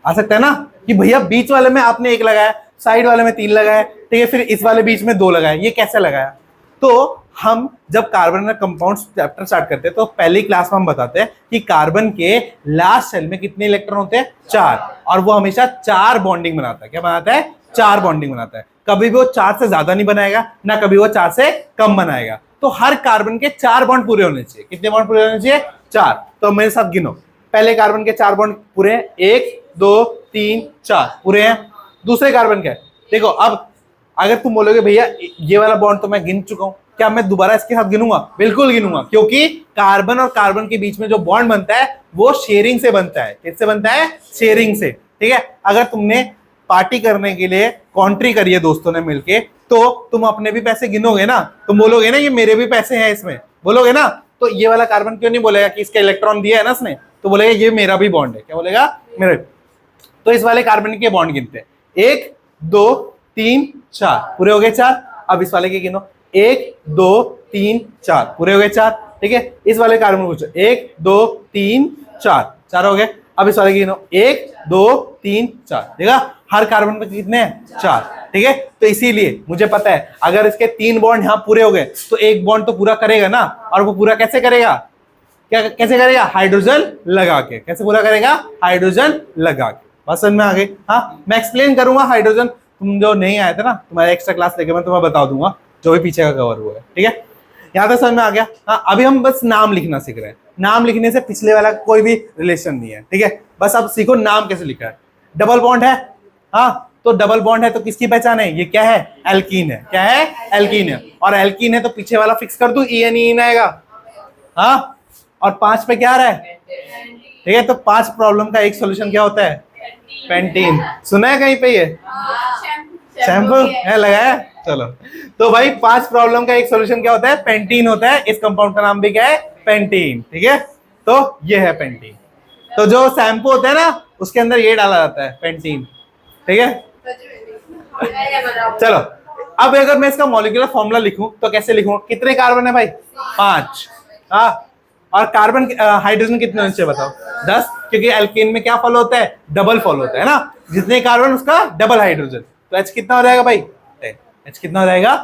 आ सकता है ना कि भैया बीच वाले में आपने 1 लगाया, साइड वाले में 3 लगाया, ठीक है, फिर इस वाले बीच में 2 लगाया, ये कैसे लगाया? तो हम जब कार्बन कंपाउंड चैप्टर स्टार्ट करते हैं तो पहली क्लास में हम बताते हैं कि कार्बन के लास्ट शेल में कितने इलेक्ट्रॉन होते हैं? 4। और वो हमेशा 4 बॉन्डिंग बनाता है। क्या बनाता है? 4 बॉन्डिंग बनाता है। कभी भी वो 4 से ज्यादा नहीं बनाएगा, ना कभी वो 4 से कम बनाएगा। तो हर कार्बन के 4 बॉन्ड पूरे होने चाहिए। कितने बॉन्ड पूरे होने चाहिए? 4। तो मेरे साथ गिनो, पहले कार्बन के 4 बॉन्ड पूरे हैं, 1 2 3 4 पूरे हैं। दूसरे कार्बन के देखो, अब अगर तुम बोलोगे भैया ये वाला बॉन्ड तो मैं गिन चुका हूं, क्या मैं दोबारा इसके साथ गिनूंगा? बिल्कुल गिनूंगा, क्योंकि कार्बन और कार्बन के बीच में जो बॉन्ड बनता है वो शेयरिंग से बनता है। किससे बनता है? शेयरिंग से। ठीक है, अगर तुमने पार्टी करने के लिए कॉन्ट्री करी है दोस्तों ने मिलके, तो तुम अपने भी पैसे गिनोगे ना, तुम बोलोगे ना ये मेरे भी पैसे हैं इसमें, बोलोगे ना। तो ये वाला कार्बन क्यों नहीं बोलेगा कि इसका इलेक्ट्रॉन दिया है ना इसने, तो बोलेगा ये मेरा भी बॉन्ड है। क्या बोलेगा? मेरा। तो इस वाले कार्बन के बॉन्ड गिनते हैं, 1 2 3 4 पूरे हो गए 4। अब इस वाले के गिनो, 1 2 3 4 पूरे हो गए 4। ठीक है, इस वाले कार्बन पूछो, 1 2 3 4 4 हो गए। अब इस वाले के गिनो, 1 2 3 4। देखा हर कार्बन पे कितने हैं? 4। ठीक है, तो इसीलिए मुझे पता है अगर इसके 3 बॉन्ड यहाँ पूरे हो गए तो एक बॉन्ड तो पूरा करेगा ना, और वो पूरा कैसे करेगा? क्या कैसे करेगा? हाइड्रोजन लगा के। कैसे पूरा करेगा? हाइड्रोजन लगा के। बात समझ में आ गई? हाँ, मैं एक्सप्लेन करूंगा हाइड्रोजन, तुम जो नहीं आए थे ना, तुम्हारे एक्स्ट्रा क्लास लेके मैं तुम्हें बता दूंगा जो भी पीछे का कवर हुआ है। ठीक है, यहाँ तक समझ में आ गया? हाँ, अभी हम बस नाम लिखना सीख रहे हैं। नाम लिखने से पिछले वाला कोई भी रिलेशन नहीं है। ठीक है, बस अब सीखो नाम कैसे लिखा है। डबल बॉन्ड है, हाँ, तो डबल बॉन्ड है तो किसकी पहचान है? ये क्या है? एल्कीन है। क्या है? एल्कीन है। और एल्कीन है तो पीछे वाला फिक्स कर दूं, ईन आएगा। हाँ, और 5 पे क्या आ रहा है? ठीक है, तो 5 प्रॉब्लम का एक सोल्यूशन क्या होता है? पेंटीन। सुना है कहीं पे ये? शैम्पू है लगाया? चलो, तो भाई 5 प्रॉब्लम का एक सोल्यूशन क्या होता है? पेंटीन होता है। इस कंपाउंड का नाम भी क्या है? पेंटीन। ठीक है, तो ये है पेंटीन। तो जो शैम्पू होता है ना उसके अंदर ये डाला जाता है, पेंटीन। ठीक है, चलो अब अगर मैं इसका मॉलिक्यूलर फॉर्मूला लिखूं तो कैसे लिखूं? कितने कार्बन है भाई? 5। हाँ, और कार्बन हाइड्रोजन कितने होने चाहिए बताओ? 10, क्योंकि एल्केन में क्या फॉलो होता है? डबल फॉलो होता है ना, जितने कार्बन उसका डबल हाइड्रोजन। तो H कितना हो जाएगा भाई? 10। H कितना हो जाएगा?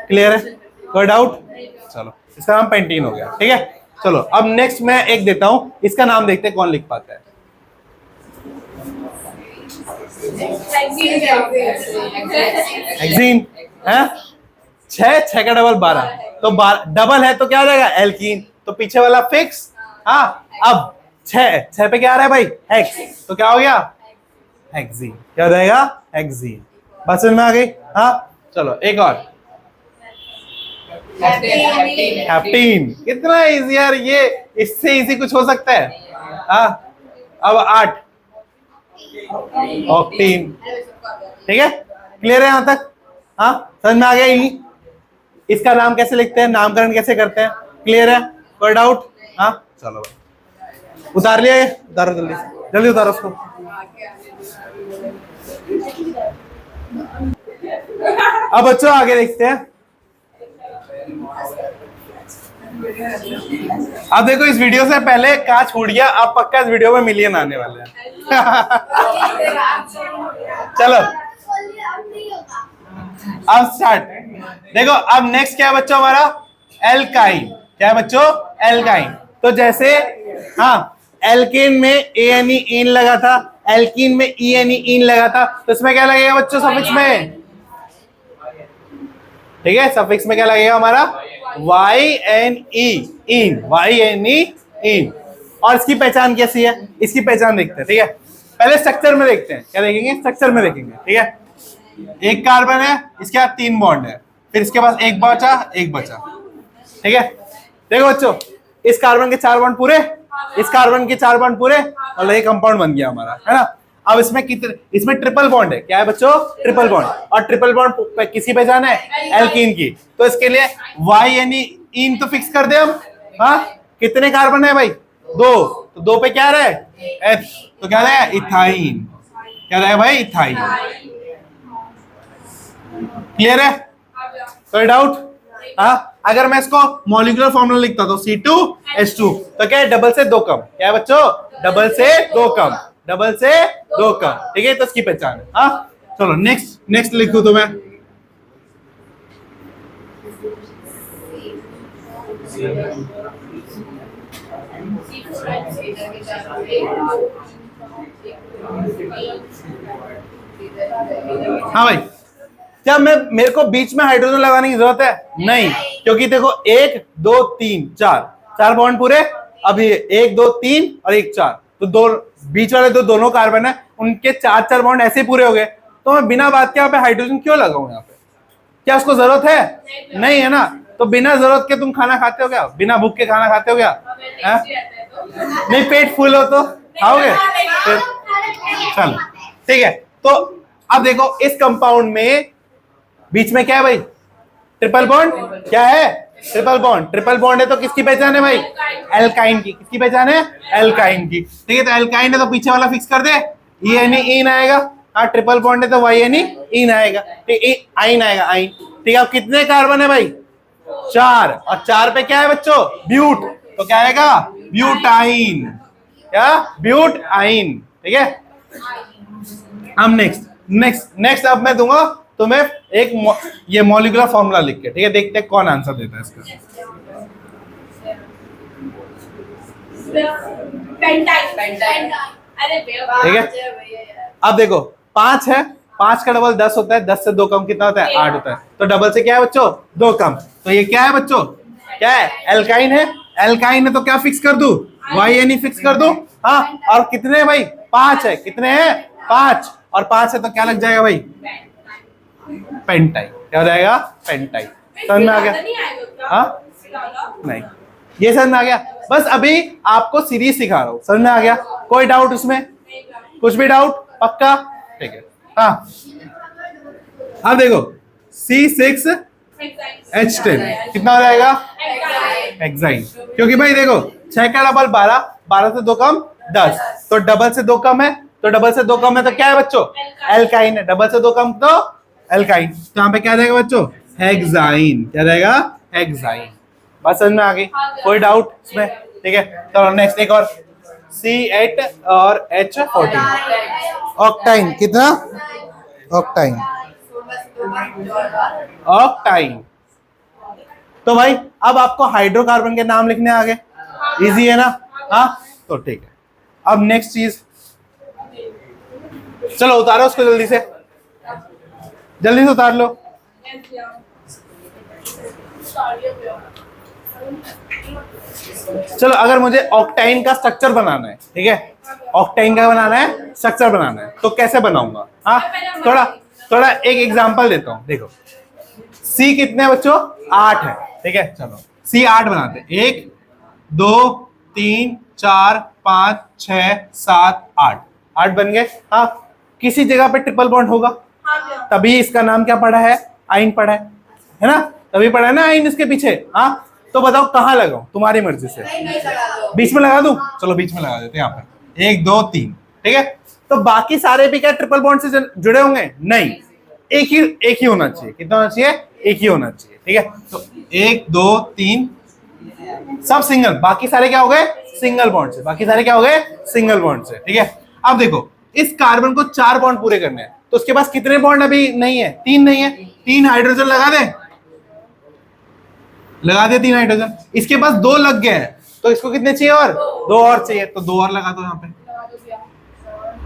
क्लियर है? कोई डाउट? चलो, इसका नाम पेंटीन हो गया। ठीक है, चलो अब नेक्स्ट मैं एक देता हूं, इसका नाम देखते हैं कौन लिख पाता है। हेक्सीन है, 6 का डबल 12, तो डबल है तो क्या हो जाएगा? एल्कीन। तो पीछे वाला फिक्स। हाँ, अब 6 पे क्या आ रहा है भाई? हेक्स, तो क्या हो गया? हेक्सीन। क्या हो जाएगा? हेक्सीन। बात समझ में आ गई? हाँ, चलो एक और, हैप्टीन। कितना इजी यार, ये इससे इजी कुछ हो सकता है? हाँ, अब 8, ऑक्टीन। ठीक है, क्लियर है यहां तक? हाँ, समझ में आ गया? इसका नाम कैसे लिखते हैं, नामकरण कैसे करते हैं? क्लियर है? कोई डाउट? हाँ, चलो उतार लिया, उतारो जल्दी जल्दी उतारो उसको। अब बच्चों आगे देखते हैं। अब देखो, इस वीडियो से पहले कांच फूट गया, अब पक्का इस वीडियो में मिलियन आने वाले हैं। चलो अब स्टार्ट। देखो अब नेक्स्ट क्या है बच्चों हमारा? एल्काइन। क्या है बच्चों? एल्काइन। तो जैसे हाँ, एल्केन में एन इन लगा था, एल्कीन में इन लगा था, तो इसमें क्या लगेगा बच्चों सफिक्स में? ठीक है, सफिक्स में क्या लगेगा हमारा? YNE, इन। YNE, इन। और इसकी पहचान कैसी है? इसकी पहचान देखते हैं। ठीक है, पहले स्ट्रक्चर में देखते हैं। क्या देखेंगे? स्ट्रक्चर में देखेंगे। ठीक है, एक कार्बन है, इसके बाद 3 बॉन्ड है, फिर इसके पास एक बचा, एक बचा। ठीक है, देखो बच्चों, इस कार्बन के 4 बॉन्ड पूरे, इस कार्बन के 4 बॉन्ड पूरे, और ये कंपाउंड बन गया हमारा, है ना। अब इसमें कितने? इसमें ट्रिपल बॉन्ड है। क्या है बच्चों? Triple bond. और ट्रिपल बॉन्ड किसी पहचान है? एल्कीन की। तो इसके लिए YNE, इन तो फिक्स कर दे हम। हाँ, कितने कार्बन है भाई? 2, तो 2 पे क्या रहे? H, तो क्या रहे? इथाइन। क्या रहे भाई? इथाइन। क्लियर है? कोई डाउट? हाँ, अगर मैं इसको मॉलिक्यूलर फॉर्मूला लिखता तो C2H2, तो क्या है? डबल से 2 कम। क्या है बच्चों? डबल से 2 कम, डबल से 2 कम। ठीक है, तो इसकी पहचान है। हाँ, चलो नेक्स्ट लिखूं तो मैं, हाँ भाई, क्या मेरे को बीच में हाइड्रोजन लगाने की जरूरत है? नहीं, क्योंकि देखो 1 2 3 4 बॉन्ड पूरे। अब ये 1 2 3 और 1 4, तो दो बीच वाले दोनों कार्बन है, उनके 4 बॉन्ड ऐसे पूरे हो गए। तो मैं बिना बात के यहाँ पे हाइड्रोजन क्यों लगाऊं यहाँ पे? क्या उसको जरूरत है? नहीं है ना। तो बिना जरूरत के तुम खाना खाते हो क्या? बिना भूख के खाना खाते हो क्या? नहीं, पेट फुल हो तो खाओगे फिर? चलो ठीक है, तो अब देखो इस कंपाउंड में बीच में क्या है भाई? Triple bond. क्या है? Triple bond. ट्रिपल बॉन्ड है तो किसकी पहचान है भाई? एल्काइन की। किसकी पहचान है? एल्काइन की। ठीक है, तो एल्काइन है तो पीछे वाला फिक्स कर दे, ई एन इन आएगा। हाँ, ट्रिपल बॉन्ड है तो वाई एन इन आएगा, ठीक, आइन आएगा, आइन। ठीक है, अब कितने कार्बन है भाई? 4, और 4 पे क्या है बच्चों? ब्यूट, तो क्या आएगा? ब्यूटाइन। क्या? ब्यूटाइन। ठीक है, अब नेक्स्ट अब मैं दूंगा तुम्हें एक ये मॉलिक्यूलर फॉर्मूला लिख के। ठीक है, देखते हैं कौन आंसर देता है इसका। ठीक है, अब देखो 5 है, 5 का डबल 10 होता है, 10 से 2 कम कितना होता है? 8 होता है। तो डबल से क्या है बच्चों? 2 कम। तो ये क्या है बच्चों? क्या है? एल्काइन है। एल्काइन है तो क्या फिक्स कर दूं? वाई एन ई फिक्स कर दूं। हाँ, और कितने है भाई? 5 है। कितने हैं? 5, और 5 है तो क्या लग जाएगा भाई? पेंटाइन। क्या हो जाएगा? पेंटाइन। समझ में आ गया? हाँ, नहीं, ये समझ में आ गया। बस अभी आपको सीरीज सिखा रहा हूं, समझ में आ गया? कोई डाउट उसमें? कुछ भी डाउट? पक्का? ठीक है, हाँ। अब देखो C6H10 कितना हो जाएगा? हेक्साइन। क्योंकि भाई देखो 6 का डबल 12, 12 से 2 कम 10, तो डबल से 2 कम है, तो डबल से 2 कम है तो क्या है बच्चों? एल्काइन है। डबल से 2 कम तो एल्काइन। तो यहाँ पे क्या जाएगा बच्चों? हेक्साइन। क्या जाएगा? हेक्साइन। बस समझ में आ गई? कोई डाउट इसमें? ठीक है, चलो नेक्स्ट एक और, C8 और H14 ऑक्टाइन। कितना? ऑक्टाइन। ऑक्टाइन। तो भाई अब आपको हाइड्रोकार्बन के नाम लिखने आ गए, इजी है ना? हाँ, तो ठीक है। अब नेक्स्ट चीज, चलो उतारो उसको जल्दी से उतार लो। चलो, अगर मुझे ऑक्टाइन का स्ट्रक्चर बनाना है, ठीक है, ऑक्टाइन का बनाना है, स्ट्रक्चर बनाना है, तो कैसे बनाऊंगा? हाँ, थोड़ा एक एग्जांपल देता हूं। देखो C कितने हैं बच्चों? 8 है। ठीक है, चलो C 8 बनाते हैं। 1 2 3 4 5 6 7 8, 8 बन गए। हाँ, किसी जगह पे ट्रिपल बॉन्ड होगा, तभी इसका नाम क्या पड़ा है? आइन पड़ा है ना? तभी पड़ा है ना आइन इसके पीछे। हाँ, तो बताओ कहाँ लगाऊं? तुम्हारी मर्जी से। बीच में लगा दूं? चलो बीच में लगा देते हैं, यहाँ पे 1 2 3। ठीक है, तो बाकी सारे भी क्या ट्रिपल बॉन्ड से जुड़े होंगे? नहीं, एक ही होना चाहिए। कितना होना चाहिए? एक ही होना चाहिए। ठीक है, तो 1 2 3 सब सिंगल, बाकी सारे क्या हो गए? सिंगल बॉन्ड से। बाकी सारे क्या हो गए? सिंगल बॉन्ड से। ठीक है, अब देखो इस कार्बन को 4 बॉन्ड पूरे करने हैं, तो उसके पास कितने बॉन्ड अभी नहीं है? 3 नहीं है। 3 हाइड्रोजन लगा दे 3 हाइड्रोजन। इसके पास 2 लग गए हैं, तो इसको कितने चाहिए? और 2 और चाहिए, तो 2 और लगा दो यहाँ पे।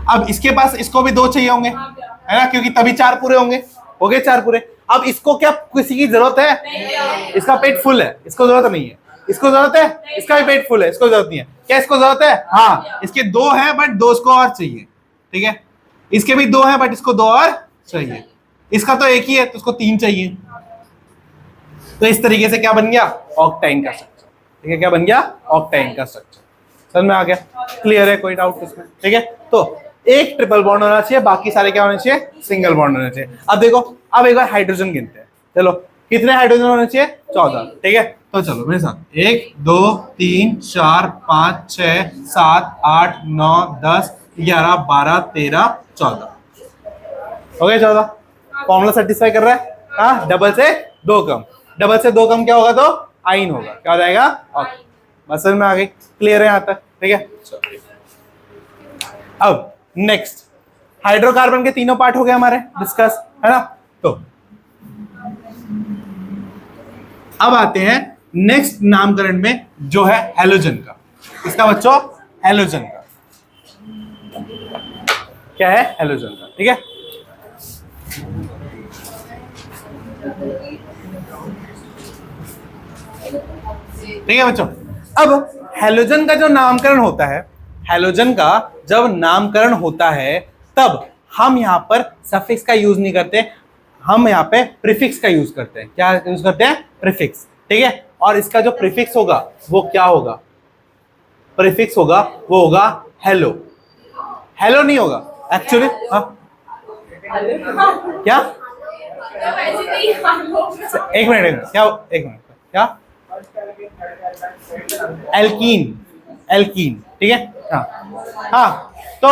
अब इसके पास इसको भी 2 चाहिए होंगे, है ना? क्योंकि तभी 4 पूरे होंगे। हो गए 4 पूरे। अब इसको क्या किसी की जरूरत है? इसका पेट फुल है, इसको जरूरत नहीं है। इसको जरूरत है? इसका भी पेट फुल है, इसको जरूरत नहीं है। क्या इसको जरूरत है? हाँ, इसके 2 है बट 2 इसको और चाहिए। ठीक है, इसके भी 2 है बट इसको 2 और चाहिए। इसका तो एक ही है तो इसको 3 चाहिए। तो इस तरीके से क्या बन गया? ऑक्टाइन का स्ट्रक्चर। ठीक है, क्या बन गया? ऑक्टाइन का स्ट्रक्चर। समझ में आ गया? क्लियर है? कोई डाउट इसमें? ठीक है, तो एक ट्रिपल बॉन्ड होना चाहिए, बाकी सारे क्या होने चाहिए? सिंगल बॉन्ड होने चाहिए। अब देखो, अब एक बार हाइड्रोजन गिनते हैं। चलो, कितने हाइड्रोजन होने चाहिए? 14। ठीक है, तो चलो मेरे साथ 1 2 3 4 5 6 7 8 9 10 11 12 13 14 हो गए 14। फॉर्मूला सेटिस्फाई कर रहा है? हाँ, डबल से 2 कम। डबल से 2 कम क्या होगा? तो आइन होगा। क्या हो जाएगा? बस समझ में आ गई? क्लियर है यहाँ तक? ठीक है, अब नेक्स्ट हाइड्रोकार्बन के तीनों पार्ट हो गए हमारे डिस्कस, है ना? तो अब आते हैं नेक्स्ट नामकरण में, जो है हेलोजन का। इसका बच्चों हेलोजन का क्या है? हेलोजन का। ठीक है, ठीक है बच्चों। अब हेलोजन का जो नामकरण होता है, हेलोजन का जब नामकरण होता है, तब हम यहाँ पर सफिक्स का यूज नहीं करते, हम यहाँ पे प्रीफिक्स का यूज करते हैं। क्या यूज करते हैं? प्रीफिक्स। ठीक है, और इसका जो प्रीफिक्स होगा वो क्या होगा? प्रीफिक्स होगा वो होगा हेलो। हेलो नहीं होगा एक्चुअली, हाँ क्या? एक मिनट क्या? एक मिनट क्या? एल्कीन, एल्कीन, ठीक है। हाँ हाँ, तो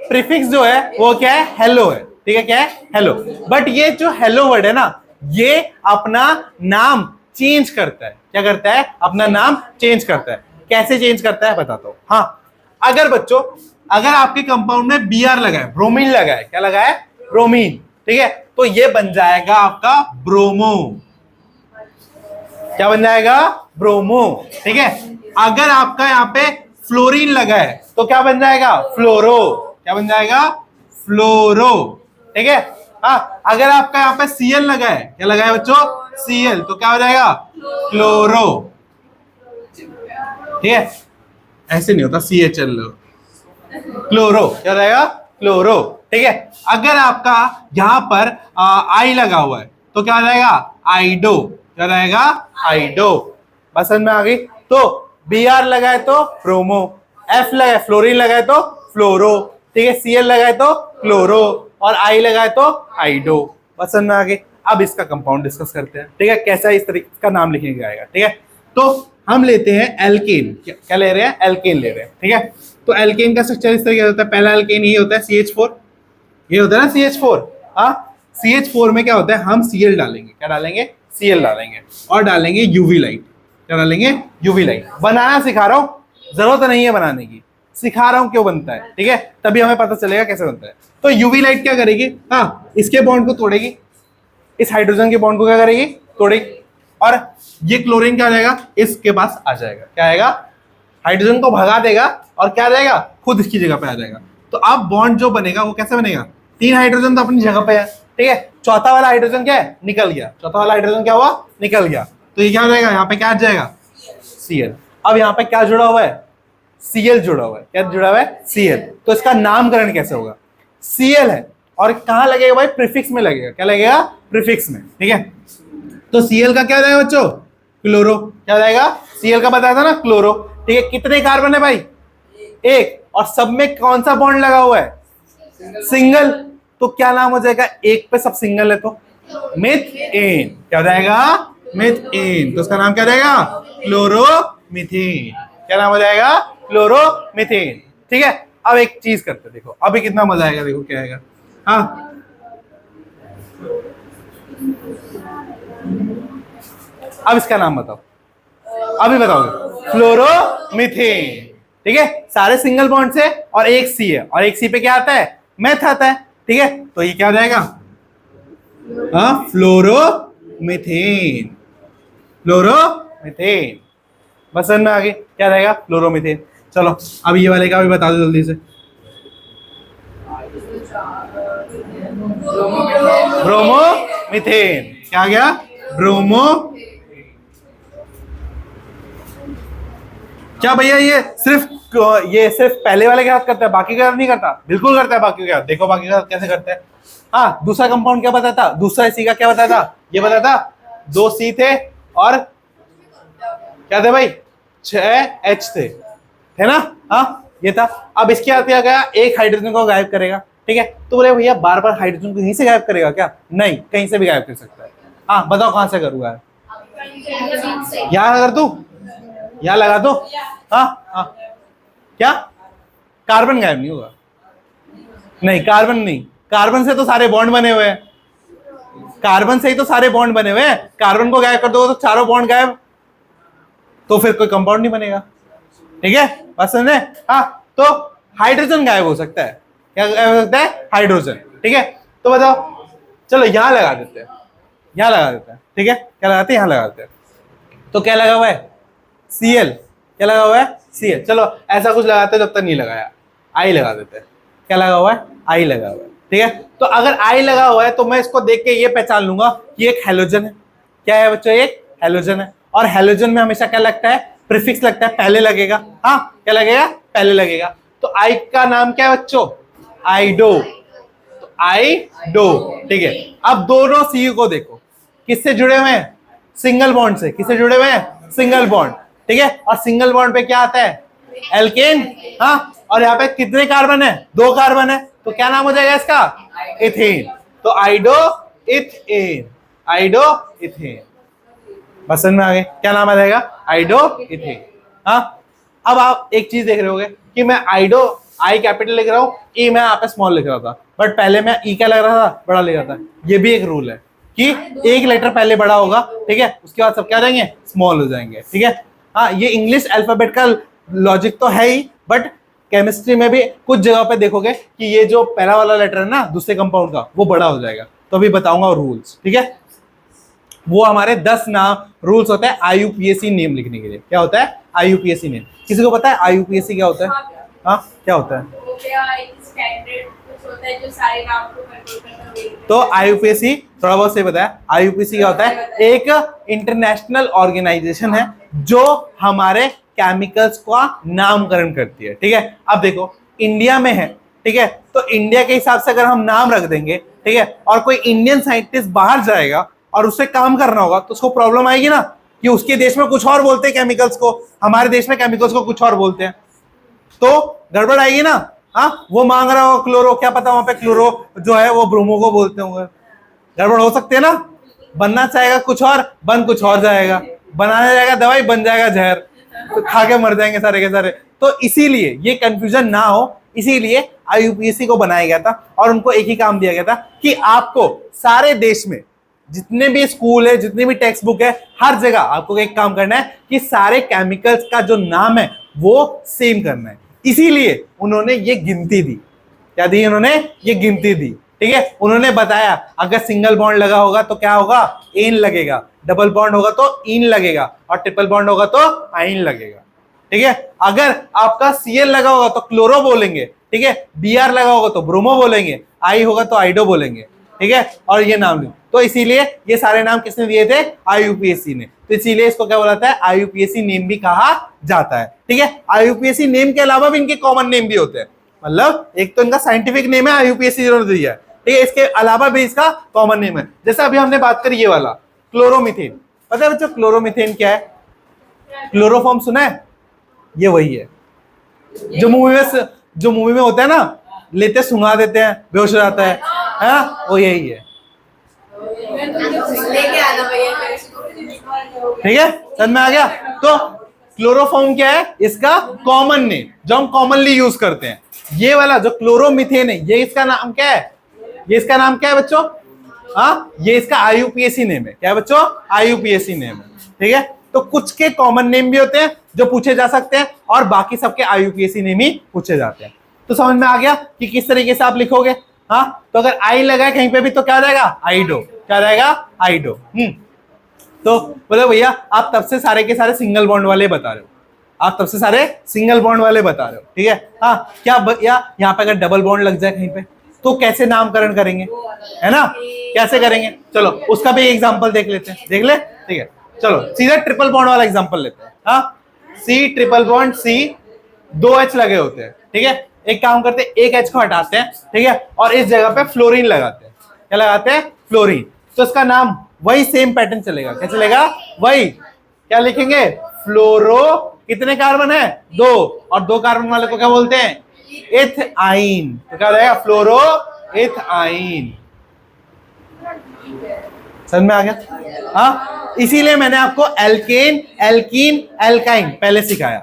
प्रीफिक्स जो है वो क्या है? हेलो है, ठीक है। क्या है? हेलो। बट ये जो हेलो वर्ड है ना, ये अपना नाम चेंज करता है। क्या करता है? अपना नाम चेंज करता है। कैसे चेंज करता है बताता हूं। हाँ, अगर बच्चों, अगर आपके कंपाउंड में Br लगा है, ब्रोमीन लगा है, क्या लगा है? ब्रोमीन, ठीक है। तो ये बन जाएगा आपका ब्रोमो। क्या बन जाएगा? ब्रोमो, ठीक है। अगर आपका यहाँ पे फ्लोरीन लगा है तो क्या बन जाएगा? फ्लोरो। क्या बन जाएगा? फ्लोरो, ठीक है। हाँ, अगर आपका यहाँ पे Cl लगा है, क्या लगा है बच्चों? Cl, तो क्या हो जाएगा? क्लोरो, ठीक है। ऐसे नहीं होता, CHL, क्लोरो, क्या हो जाएगा? क्लोरो, ठीक है। अगर आपका यहां पर आई लगा हुआ है तो क्या हो जाएगा? आइडो। क्या हो जाएगा? आइडो। बस समझ में आ गई? तो Br लगा है तो ब्रोमो, F लगा है, फ्लोरीन लगा है तो फ्लोरो, ठीक है। Cl लगा है तो क्लोरो, और I लगा है तो आइडो। बस समझ में आ गई? अब इसका कंपाउंड डिस्कस करते हैं, ठीक है, कैसा इस तरीके का नाम लिखने का आएगा, ठीक है। तो हम लेते हैं एल्केन। क्या ले रहे हैं? एल्केन ले रहे हैं, ठीक है। तो एल्केन का स्ट्रक्चर इस तरीके से होता है। पहला एल्केन ये होता है CH4, ये होता है ना CH4। हाँ, CH4 में क्या होता है? हम Cl डालेंगे। क्या डालेंगे? Cl डालेंगे, और डालेंगे यूवी लाइट। क्या डालेंगे? UV light. बनाना सिखा रहा हूं, जरूरत नहीं है बनाने की, सिखा रहा हूं क्यों बनता है, ठीक है। तभी हमें पता चलेगा कैसे बनता है। तो यूवी लाइट क्या करेगी? हाँ, इसके बॉन्ड को तोड़ेगी, इस हाइड्रोजन के बॉन्ड को क्या करेगी? तोड़ेगी, और ये क्लोरीन क्या हो जाएगा? इसके पास आ जाएगा। क्या आएगा? हाइड्रोजन को भगा देगा, और क्या आ जाएगा? खुद इसकी जगह पे आ जाएगा। तो अब बॉन्ड जो बनेगा वो कैसे बनेगा? 3 हाइड्रोजन तो अपनी जगह पे है, ठीक है। चौथा वाला हाइड्रोजन क्या है? निकल गया। चौथा वाला हाइड्रोजन क्या हुआ? निकल गया। तो ये क्या हो जाएगा? यहाँ पे क्या आ जाएगा? Cl। अब यहाँ पे क्या जुड़ा हुआ है? Cl जुड़ा हुआ है। क्या जुड़ा हुआ है? Cl। तो इसका नामकरण कैसे होगा? Cl है, और कहाँ लगेगा भाई? प्रीफिक्स में लगेगा। क्या लगेगा? प्रीफिक्स में, ठीक है। तो Cl का क्या हो जाएगा बच्चों? क्लोरो। क्या हो जाएगा? Cl का बताया था ना, क्लोरो, ठीक है। कितने कार्बन है भाई? एक, और सब में कौन सा बॉन्ड लगा हुआ है? सिंगल। तो क्या नाम हो जाएगा? एक पे सब सिंगल है तो मिथेन। क्या हो जाएगा? मिथेन। तो उसका नाम क्या हो जाएगा? क्लोरोमीथेन। क्या नाम हो जाएगा? क्लोरोमीथेन, ठीक है। अब एक चीज करते हैं, देखो अभी कितना मजा आएगा, देखो क्या आएगा। हाँ, अब इसका नाम बताओ, अभी बताओगे। फ्लोरोमीथेन, ठीक है। सारे सिंगल बॉन्ड से, और एक सी है, और एक सी पे क्या आता है? मेथ आता है, ठीक है। तो ये क्या हो जाएगा? हाँ, फ्लोरोमीथेन, फ्लोरोमीथेन। बस समझ में आ गई? क्या रहेगा? फ्लोरोमीथेन। चलो अब ये वाले का भी बता दो जल्दी से। ब्रोमोमीथेन। क्या आ गया? ब्रोमो। क्या भैया ये सिर्फ पहले वाले के साथ करता है, बाकी के साथ नहीं करता? बिल्कुल करता है बाकी के साथ। देखो बाकी के साथ कैसे करते हैं। हाँ, दूसरा कंपाउंड क्या बताया था? दूसरा सी का क्या बताया था? ये बताया था 2 C थे, और क्या थे भाई? 6 H थे ना? हाँ, ये था। अब इसके साथ क्या गया? एक हाइड्रोजन को गायब करेगा, ठीक है। तो बोले भैया बार बार हाइड्रोजन को यहीं से गायब करेगा क्या? नहीं, कहीं से भी गायब कर सकता है। हाँ, बताओ कहां से करूंगा? यहां अगर तू यहां लगा दो। हाँ हाँ, क्या? कार्बन गायब नहीं होगा? नहीं, कार्बन नहीं। कार्बन से तो सारे बॉन्ड बने हुए हैं, कार्बन से ही तो सारे बॉन्ड बने हुए हैं। कार्बन को गायब कर दो तो चारों बॉन्ड गायब, तो फिर कोई कंपाउंड नहीं बनेगा, ठीक है। बस समझे? हाँ, तो हाइड्रोजन गायब हो सकता है। क्या गायब हो सकता है? हाइड्रोजन, ठीक है। तो बताओ, चलो यहां लगा देते हैं, यहां लगा देते हैं, ठीक है। क्या लगाते हैं? यहां लगा देते हैं। तो क्या लगा हुआ है? Cl। क्या लगा हुआ है? Cl। चलो ऐसा कुछ लगाते हैं, जब तक नहीं लगाया I लगा देते हैं। क्या लगा हुआ है? I लगा हुआ है, ठीक है। तो अगर I लगा हुआ है तो मैं इसको देख के ये पहचान लूंगा कि एक हैलोजन है। क्या है बच्चों? एक हैलोजन है। और हैलोजन में हमेशा क्या लगता है? प्रीफिक्स लगता है, पहले लगेगा। हाँ, क्या लगेगा? पहले लगेगा। तो I का नाम क्या है बच्चों? आइडो। तो आइडो, ठीक है। अब दोनों सी को देखो, किससे जुड़े हुए हैं? सिंगल बॉन्ड से। किससे जुड़े हुए हैं? सिंगल बॉन्ड, ठीक है। और सिंगल बॉन्ड पे क्या आता है? एल्केन। हाँ, और यहाँ पे कितने कार्बन है? 2 कार्बन है। तो क्या नाम हो जाएगा इसका? एथेन। तो आइडो इथेन, आइडो इथेन। बस समझ में आ गए क्या नाम आ जाएगा, आइडो इथेन। हाँ, अब आप एक चीज देख रहे होगे कि मैं आइडो आई कैपिटल लिख रहा हूँ, ई मैं यहाँ पे स्मॉल लिख रहा था, बट पहले मैं ई क्या लग रहा था, बड़ा लिख रहा था। ये भी एक रूल है कि एक लेटर पहले बड़ा होगा, ठीक है, उसके बाद सब क्या हो जाएंगे, स्मॉल हो जाएंगे, ठीक है। हाँ, ये इंग्लिश अल्फाबेट का लॉजिक तो है ही, बट केमिस्ट्री में भी कुछ जगह पे देखोगे कि ये जो पहला वाला लेटर है ना दूसरे कंपाउंड का, वो बड़ा हो जाएगा। तो अभी बताऊंगा रूल्स, ठीक है। वो हमारे 10 नाम रूल्स होते हैं आईयूपीएसी नेम लिखने के लिए। क्या होता है आईयूपीएसी नेम, किसी को पता है आईयूपीएसी क्या होता है? हाँ, क्या होता है? तो आईयूपीएसी थोड़ा बहुत से बताया, आईयूपीएसी क्या होता है, एक इंटरनेशनल ऑर्गेनाइजेशन है जो हमारे केमिकल्स का नामकरण करती है, ठीक है। अब देखो इंडिया में है, ठीक है, तो इंडिया के हिसाब से अगर हम नाम रख देंगे, ठीक है, और कोई इंडियन साइंटिस्ट बाहर जाएगा और उससे काम करना होगा तो उसको प्रॉब्लम आएगी ना, कि उसके देश में कुछ और बोलते हैं केमिकल्स को, हमारे देश में केमिकल्स को कुछ और बोलते हैं, तो गड़बड़ आएगी ना। हाँ, वो मांग रहा हो क्लोरो, क्या पता वहां पे क्लोरो जो है वो ब्रोमो को बोलते होंगे, गड़बड़ हो सकती है ना। बनना चाहेगा कुछ और, बन कुछ और जाएगा, बनाने जाएगा दवाई बन जाएगा जहर, तो खा के मर जाएंगे सारे के सारे। तो इसीलिए ये कंफ्यूजन ना हो, इसीलिए आईयूपीएसी को बनाया गया था और उनको एक ही काम दिया गया था कि आपको सारे देश में जितने भी स्कूल है, जितनी भी टेक्स्ट बुक है, हर जगह आपको एक काम करना है कि सारे केमिकल्स का जो नाम है वो सेम करना है। इसीलिए उन्होंने ये गिनती दी। क्या दी उन्होंने? ये गिनती दी, ठीक है। उन्होंने बताया अगर सिंगल बॉन्ड लगा होगा तो क्या होगा, एन लगेगा, डबल बॉन्ड होगा तो इन लगेगा, और ट्रिपल बॉन्ड होगा तो आइन लगेगा, ठीक है। अगर आपका सीएल लगा होगा तो क्लोरो बोलेंगे, ठीक है, बीआर लगा होगा तो ब्रोमो बोलेंगे, आई होगा तो आइडो बोलेंगे, ठीक है। और ये नाम लो, तो इसीलिए ये सारे नाम किसने दिए थे, आईयूपीएसी ने। तो इसीलिए इसको क्या बोला जाता है, आईयूपीएसी नेम भी कहा जाता है, ठीक है। आईयूपीएसी नेम के अलावा भी इनके कॉमन नेम भी होते हैं, मतलब एक तो इनका साइंटिफिक नेम है आईयूपीएसी जिन्होंने दिया है, ठीक है, इसके अलावा भी इसका कॉमन नेम है। जैसे अभी हमने बात करी ये वाला क्लोरोमीथेन, पता है बच्चों क्लोरोमीथेन क्या है? क्लोरोफॉर्म सुना है? ये वही है जो मूवी में होता है ना, लेते सुंघा देते हैं बेहोश हो जाता है, हाँ वो यही है, ठीक है, समझ में आ गया। तो क्लोरोफॉर्म क्या है, इसका कॉमन नेम जो हम कॉमनली यूज करते हैं। ये वाला जो क्लोरोमीथेन है, ये इसका नाम क्या है, ये इसका नाम क्या है बच्चों? हाँ, ये इसका आईयूपीएसी नेम है। क्या है बच्चों? आईयूपीएसी नेम है, ठीक है। तो कुछ के कॉमन नेम भी होते हैं जो पूछे जा सकते हैं, और बाकी सबके आईयूपीएसी नेम ही पूछे जाते हैं। तो समझ में आ गया कि किस तरीके से आप लिखोगे। हाँ, तो अगर आई लगा है कहीं पे भी तो क्या रहेगा, आइडो, क्या रहेगा, आइडो। तो बोले भैया आप तब से सारे के सारे सिंगल बॉन्ड वाले बता रहे हो, आप तब से सारे सिंगल बॉन्ड वाले बता रहे हो, ठीक है। हाँ, क्या यहाँ पे अगर डबल बॉन्ड लग जाए कहीं पे तो कैसे नामकरण करेंगे, है ना, कैसे करेंगे? चलो उसका भी एग्जांपल देख लेते हैं, देख ले, ठीक है। चलो सीधा ट्रिपल बॉन्ड वाला एग्जांपल लेते हैं। हाँ, C triple bond C, 2 H लगे होते हैं, ठीक है। एक काम करते हैं, एक H को हटाते हैं, ठीक है, और इस जगह पे फ्लोरीन लगाते हैं। क्या लगाते हैं? फ्लोरीन। तो इसका नाम वही सेम पैटर्न चलेगा। क्या चलेगा? वही, क्या लिखेंगे, फ्लोरो, कितने कार्बन है? 2, और 2 कार्बन वाले को क्या बोलते हैं? इथाइन। तो क्या हो जाएगा? फ्लोरो इथाइन। समझ में आ गया? हाँ, इसीलिए मैंने आपको एल्केन, एल्कीन, एल्काइन पहले सिखाया।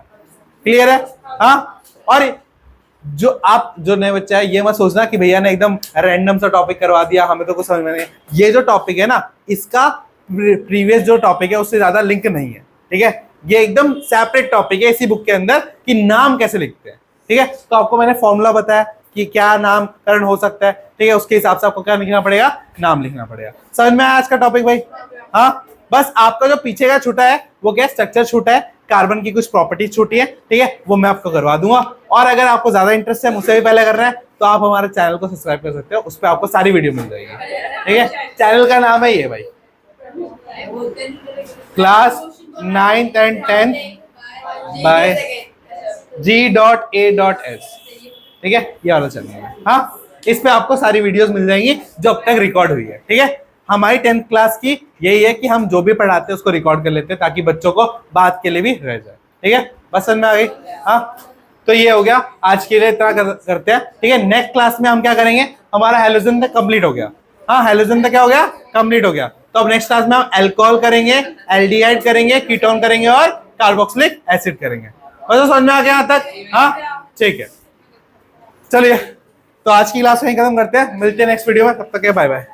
क्लियर है? हाँ, और जो नए बच्चा है ये मत सोचना कि भैया ने एकदम रैंडम सा टॉपिक करवा दिया, हमें तो कुछ समझ में नहीं। ये जो टॉपिक है ना, इसका प्रीवियस जो टॉपिक है उससे ज्यादा लिंक नहीं है, ठीक है। ये एकदम सेपरेट टॉपिक है इसी बुक के अंदर कि नाम कैसे लिखते हैं, ठीक है। तो आपको मैंने फॉर्मूला बताया कि क्या नामकरण हो सकता है, ठीक है, उसके हिसाब से आपको क्या लिखना पड़ेगा, नाम लिखना पड़ेगा। समझ में आया आज का टॉपिक भाई? हाँ, बस आपका जो पीछे का छूटा है वो क्या, स्ट्रक्चर छूटा है, कार्बन की कुछ प्रॉपर्टीज छूटी है, ठीक है, वो मैं आपको करवा दूंगा। और अगर आपको ज्यादा इंटरेस्ट है, मुझसे भी पहले करना है, तो आप हमारे चैनल को सब्सक्राइब कर सकते हो, उस पर आपको सारी वीडियो मिल जाएगी, ठीक है। चैनल का नाम है ये भाई, class 9th and 10th bye G.A.S, ठीक है, ये वाला चैनल है। हाँ, इस पे आपको सारी वीडियोस मिल जाएंगी जो अब तक रिकॉर्ड हुई है, ठीक है। हमारी 10th क्लास की यही है कि हम जो भी पढ़ाते हैं उसको रिकॉर्ड कर लेते हैं ताकि बच्चों को बात के लिए भी रह जाए, ठीक है। बस समझ में आ गई? हाँ, तो ये हो गया आज के लिए, इतना करते हैं, ठीक है। नेक्स्ट क्लास में हम क्या करेंगे, हमारा हैलोजन तक कंप्लीट हो गया, हाँ हेलोजन तो क्या हो गया, कंप्लीट हो गया। तो अब नेक्स्ट क्लास में हम अल्कोहल करेंगे, एल्डिहाइड करेंगे, कीटोन करेंगे और कार्बोक्सिलिक एसिड करेंगे। तो समझ में आ गया यहाँ तक? हाँ ठीक है, चलिए तो आज की क्लास में खत्म करते हैं, मिलते हैं नेक्स्ट वीडियो में, तब तक के बाय बाय।